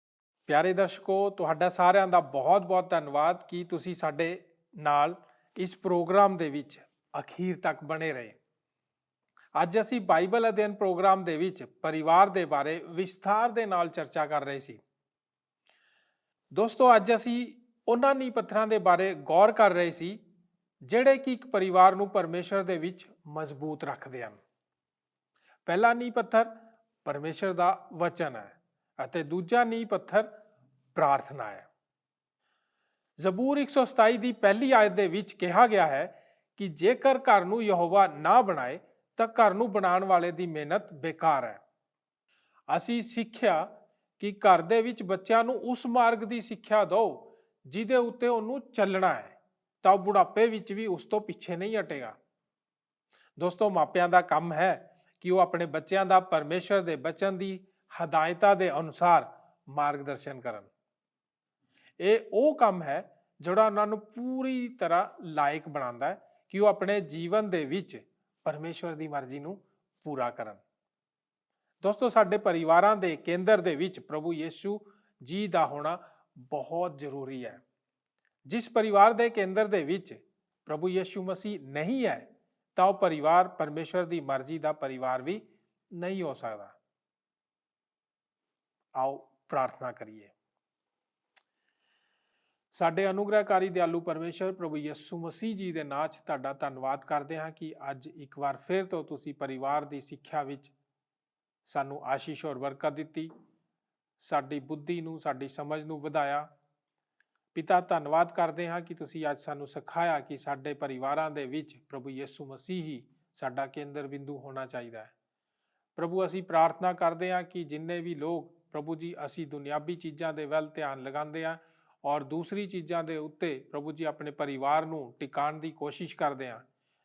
ਪਿਆਰੇ ਦਰਸ਼ਕੋ, ਤੁਹਾਡਾ ਸਾਰਿਆਂ ਦਾ ਬਹੁਤ-ਬਹੁਤ ਧੰਨਵਾਦ ਕਿ ਤੁਸੀਂ ਸਾਡੇ ਨਾਲ ਇਸ ਪ੍ਰੋਗਰਾਮ ਦੇ ਵਿੱਚ ਅਖੀਰ ਤੱਕ ਬਣੇ ਰਹੇ। ਅੱਜ ਅਸੀਂ ਬਾਈਬਲ ਅਧਿਐਨ ਪ੍ਰੋਗਰਾਮ ਦੇ ਵਿੱਚ ਪਰਿਵਾਰ ਦੇ ਬਾਰੇ ਵਿਸਥਾਰ ਦੇ ਨਾਲ ਚਰਚਾ ਕਰ ਰਹੇ ਸੀ। ਦੋਸਤੋ, ਅੱਜ ਅਸੀਂ ਉਹਨਾਂ ਨੀਂਹ ਪੱਥਰਾਂ ਦੇ ਬਾਰੇ ਗੌਰ ਕਰ ਰਹੇ ਸੀ ਜਿਹੜੇ ਕਿ ਇੱਕ ਪਰਿਵਾਰ ਨੂੰ ਪਰਮੇਸ਼ਰ ਦੇ ਵਿੱਚ ਮਜ਼ਬੂਤ ਰੱਖਦੇ ਹਨ। ਪਹਿਲਾ ਨੀਂਹ ਪੱਥਰ ਪਰਮੇਸ਼ਰ ਦਾ ਵਚਨ ਹੈ ਅਤੇ ਦੂਜਾ ਨੀਂਹ ਪੱਥਰ ਪ੍ਰਾਰਥਨਾ ਹੈ। ਜ਼ਬੂਰ 127 ਦੀ ਪਹਿਲੀ ਆਇਤ ਦੇ ਵਿੱਚ ਕਿਹਾ ਗਿਆ ਹੈ ਕਿ ਜੇਕਰ ਘਰ ਨੂੰ ਯਹੋਵਾ ਨਾ ਬਣਾਏ ਤਾਂ ਘਰ ਨੂੰ ਬਣਾਉਣ ਵਾਲੇ ਦੀ ਮਿਹਨਤ ਬੇਕਾਰ ਹੈ। ਅਸੀਂ ਸਿੱਖਿਆ ਕਿ ਘਰ ਦੇ ਵਿੱਚ ਬੱਚਿਆਂ ਨੂੰ ਉਸ ਮਾਰਗ ਦੀ ਸਿੱਖਿਆ ਦਿਓ ਜਿਹਦੇ ਉੱਤੇ ਉਹਨੂੰ ਚੱਲਣਾ ਹੈ, ਤਾਂ ਉਹ ਬੁਢਾਪੇ ਵਿੱਚ ਵੀ ਉਸ ਤੋਂ ਪਿੱਛੇ ਨਹੀਂ ਹਟੇਗਾ। ਦੋਸਤੋ, ਮਾਪਿਆਂ ਦਾ ਕੰਮ ਹੈ ਕਿ ਉਹ ਆਪਣੇ ਬੱਚਿਆਂ ਦਾ ਪਰਮੇਸ਼ਰ ਦੇ ਬਚਨ ਦੀ ਹਦਾਇਤਾਂ ਦੇ ਅਨੁਸਾਰ ਮਾਰਗਦਰਸ਼ਨ ਕਰਨ। ਇਹ ਉਹ ਕੰਮ ਹੈ ਜਿਹੜਾ ਉਹਨਾਂ ਨੂੰ ਪੂਰੀ ਤਰ੍ਹਾਂ ਲਾਇਕ ਬਣਾਉਂਦਾ ਹੈ ਕਿ ਉਹ ਆਪਣੇ ਜੀਵਨ ਦੇ ਵਿੱਚ ਪਰਮੇਸ਼ਰ ਦੀ ਮਰਜ਼ੀ ਨੂੰ ਪੂਰਾ ਕਰਨ। ਦੋਸਤੋ, ਸਾਡੇ ਪਰਿਵਾਰਾਂ ਦੇ ਕੇਂਦਰ ਦੇ ਵਿੱਚ ਪ੍ਰਭੂ ਯਿਸੂ ਜੀ ਦਾ ਹੋਣਾ ਬਹੁਤ ਜ਼ਰੂਰੀ ਹੈ। ਜਿਸ ਪਰਿਵਾਰ ਦੇ ਕੇਂਦਰ ਦੇ ਵਿੱਚ ਪ੍ਰਭੂ ਯਿਸੂ ਮਸੀਹ ਨਹੀਂ ਹੈ ਤਾਂ ਉਹ ਪਰਿਵਾਰ ਪਰਮੇਸ਼ਰ ਦੀ ਮਰਜ਼ੀ ਦਾ ਪਰਿਵਾਰ ਵੀ ਨਹੀਂ ਹੋ ਸਕਦਾ। ਆਓ ਪ੍ਰਾਰਥਨਾ ਕਰੀਏ। ਸਾਡੇ ਅਨੁਗ੍ਰਹਕਾਰੀ ਦਿਆਲੂ ਪਰਮੇਸ਼ਰ ਪ੍ਰਭੂ ਯਿਸੂ ਮਸੀਹ ਜੀ ਦੇ ਨਾਂ 'ਚ ਤੁਹਾਡਾ ਧੰਨਵਾਦ ਕਰਦੇ ਹਾਂ ਕਿ ਅੱਜ ਇੱਕ ਵਾਰ ਫਿਰ ਤੋਂ ਤੁਸੀਂ ਪਰਿਵਾਰ ਦੀ ਸਿੱਖਿਆ ਵਿੱਚ ਸਾਨੂੰ ਆਸ਼ੀਸ਼ ਔਰ ਬਰਕਤ ਦਿੱਤੀ, ਸਾਡੀ ਬੁੱਧੀ ਨੂੰ, ਸਾਡੀ ਸਮਝ ਨੂੰ ਵਧਾਇਆ। ਪਿਤਾ, ਧੰਨਵਾਦ ਕਰਦੇ ਹਾਂ ਕਿ ਤੁਸੀਂ ਅੱਜ ਸਾਨੂੰ ਸਿਖਾਇਆ ਕਿ ਸਾਡੇ ਪਰਿਵਾਰਾਂ ਦੇ ਵਿੱਚ ਪ੍ਰਭੂ ਯਿਸੂ ਮਸੀਹ ਹੀ ਸਾਡਾ ਕੇਂਦਰ ਬਿੰਦੂ ਹੋਣਾ ਚਾਹੀਦਾ ਹੈ। ਪ੍ਰਭੂ, ਅਸੀਂ ਪ੍ਰਾਰਥਨਾ ਕਰਦੇ ਹਾਂ ਕਿ ਜਿੰਨੇ ਵੀ ਲੋਕ ਪ੍ਰਭੂ ਜੀ ਅਸੀਂ ਦੁਨਿਆਵੀ ਚੀਜ਼ਾਂ ਦੇ ਵੱਲ ਧਿਆਨ ਲਗਾਉਂਦੇ ਹਾਂ ਔਰ ਦੂਸਰੀ ਚੀਜ਼ਾਂ ਦੇ ਉੱਤੇ ਪ੍ਰਭੂ ਜੀ ਆਪਣੇ ਪਰਿਵਾਰ ਨੂੰ ਟਿਕਾਉਣ ਦੀ ਕੋਸ਼ਿਸ਼ ਕਰਦੇ ਹਾਂ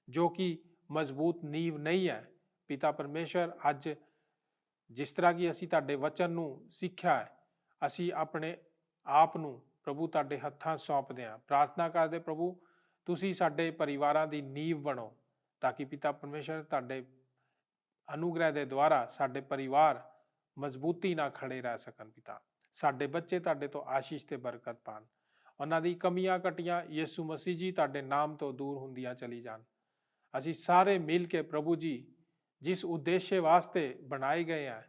ਜੋ ਕਿ ਮਜ਼ਬੂਤ ਨੀਂਹ ਨਹੀਂ ਹੈ, ਪਿਤਾ ਪਰਮੇਸ਼ਰ, ਅੱਜ ਜਿਸ ਤਰ੍ਹਾਂ ਕਿ ਅਸੀਂ ਤੁਹਾਡੇ ਵਚਨ ਨੂੰ ਸਿੱਖਿਆ ਹੈ, ਅਸੀਂ ਆਪਣੇ ਆਪ ਨੂੰ ਪ੍ਰਭੂ ਤੁਹਾਡੇ ਹੱਥਾਂ ਸੌਂਪਦੇ ਹਾਂ। ਪ੍ਰਾਰਥਨਾ ਕਰਦੇ ਪ੍ਰਭੂ ਤੁਸੀਂ ਸਾਡੇ ਪਰਿਵਾਰਾਂ ਦੀ ਨੀਂਹ ਬਣੋ ਤਾਂ ਕਿ ਪਿਤਾ ਪਰਮੇਸ਼ਰ ਤੁਹਾਡੇ ਅਨੁਗ੍ਰਹਿ ਦੇ ਦੁਆਰਾ ਸਾਡੇ ਪਰਿਵਾਰ ਮਜ਼ਬੂਤੀ ਨਾਲ ਖੜੇ ਰਹਿ ਸਕਣ। ਪਿਤਾ, ਸਾਡੇ ਬੱਚੇ ਤੁਹਾਡੇ ਤੋਂ ਆਸ਼ੀਸ਼ ਤੇ ਬਰਕਤ ਪਾਣ, ਉਹਨਾਂ ਦੀ ਕਮੀਆਂ ਕਟੀਆਂ ਯਿਸੂ ਮਸੀਹ ਜੀ ਤੁਹਾਡੇ ਨਾਮ ਤੋਂ ਦੂਰ ਹੁੰਦੀਆਂ ਚਲੀ ਜਾਣ। ਅਸੀਂ ਸਾਰੇ ਮਿਲ ਕੇ ਪ੍ਰਭੂ ਜੀ ਜਿਸ ਉਦੇਸ਼ ਵਾਸਤੇ ਬਣਾਏ ਗਏ ਆ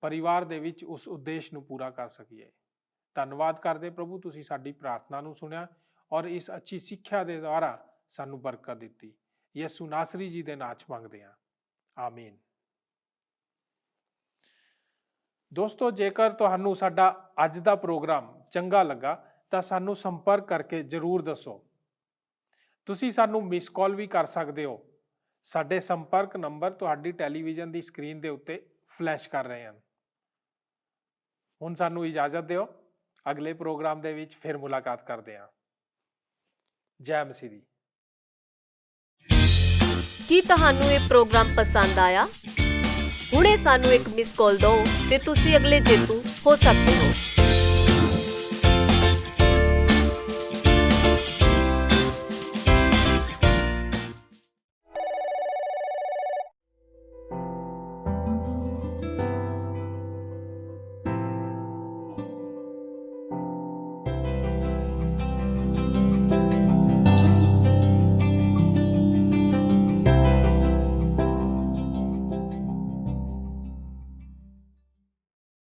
ਪਰਿਵਾਰ ਦੇ ਵਿੱਚ ਉਸ ਉਦੇਸ਼ ਨੂੰ ਪੂਰਾ ਕਰ ਸਕੀਏ। ਧੰਨਵਾਦ ਕਰਦੇ ਪ੍ਰਭੂ, ਤੁਸੀਂ ਸਾਡੀ ਪ੍ਰਾਰਥਨਾ ਨੂੰ ਸੁਣਿਆ ਔਰ ਇਸ ਅੱਛੀ ਸਿੱਖਿਆ ਦੇ ਦੁਆਰਾ ਸਾਨੂੰ ਬਰਕਤ ਦਿੱਤੀ। ਯਿਸੂ ਨਾਸਰੀ ਜੀ ਦੇ ਨਾਂ 'ਚ ਮੰਗਦੇ ਹਾਂ, ਆਮੀਨ। ਦੋਸਤੋ, ਜੇਕਰ ਤੁਹਾਨੂੰ ਸਾਡਾ ਅੱਜ ਦਾ ਪ੍ਰੋਗਰਾਮ ਚੰਗਾ ਲੱਗਾ ਤਾਂ ਸਾਨੂੰ ਸੰਪਰਕ ਕਰਕੇ ਜ਼ਰੂਰ ਦੱਸੋ। ਤੁਸੀਂ ਸਾਨੂੰ ਮਿਸ ਕਾਲ ਵੀ ਕਰ ਸਕਦੇ ਹੋ। ਸਾਡੇ ਸੰਪਰਕ ਨੰਬਰ ਤੁਹਾਡੀ ਟੈਲੀਵਿਜ਼ਨ ਦੀ ਸਕਰੀਨ ਦੇ ਉੱਤੇ ਫਲੈਸ਼ ਕਰ ਰਹੇ ਹਨ। ਹੁਣ ਸਾਨੂੰ ਇਜਾਜ਼ਤ ਦਿਓ, ਅਗਲੇ ਪ੍ਰੋਗਰਾਮ ਦੇ ਵਿੱਚ ਫਿਰ ਮੁਲਾਕਾਤ ਕਰਦੇ ਹਾਂ। ਜੈ ਮਸੀਹ ਦੀ। ਕੀ ਤੁਹਾਨੂੰ ਇਹ ਪ੍ਰੋਗਰਾਮ ਪਸੰਦ ਆਇਆ? ਹੁਣੇ ਸਾਨੂੰ ਇੱਕ ਮਿਸ ਕਾਲ ਦਿਓ ਤੇ ਤੁਸੀਂ ਅਗਲੇ ਜੇਤੂ ਹੋ ਸਕਦੇ ਹੋ।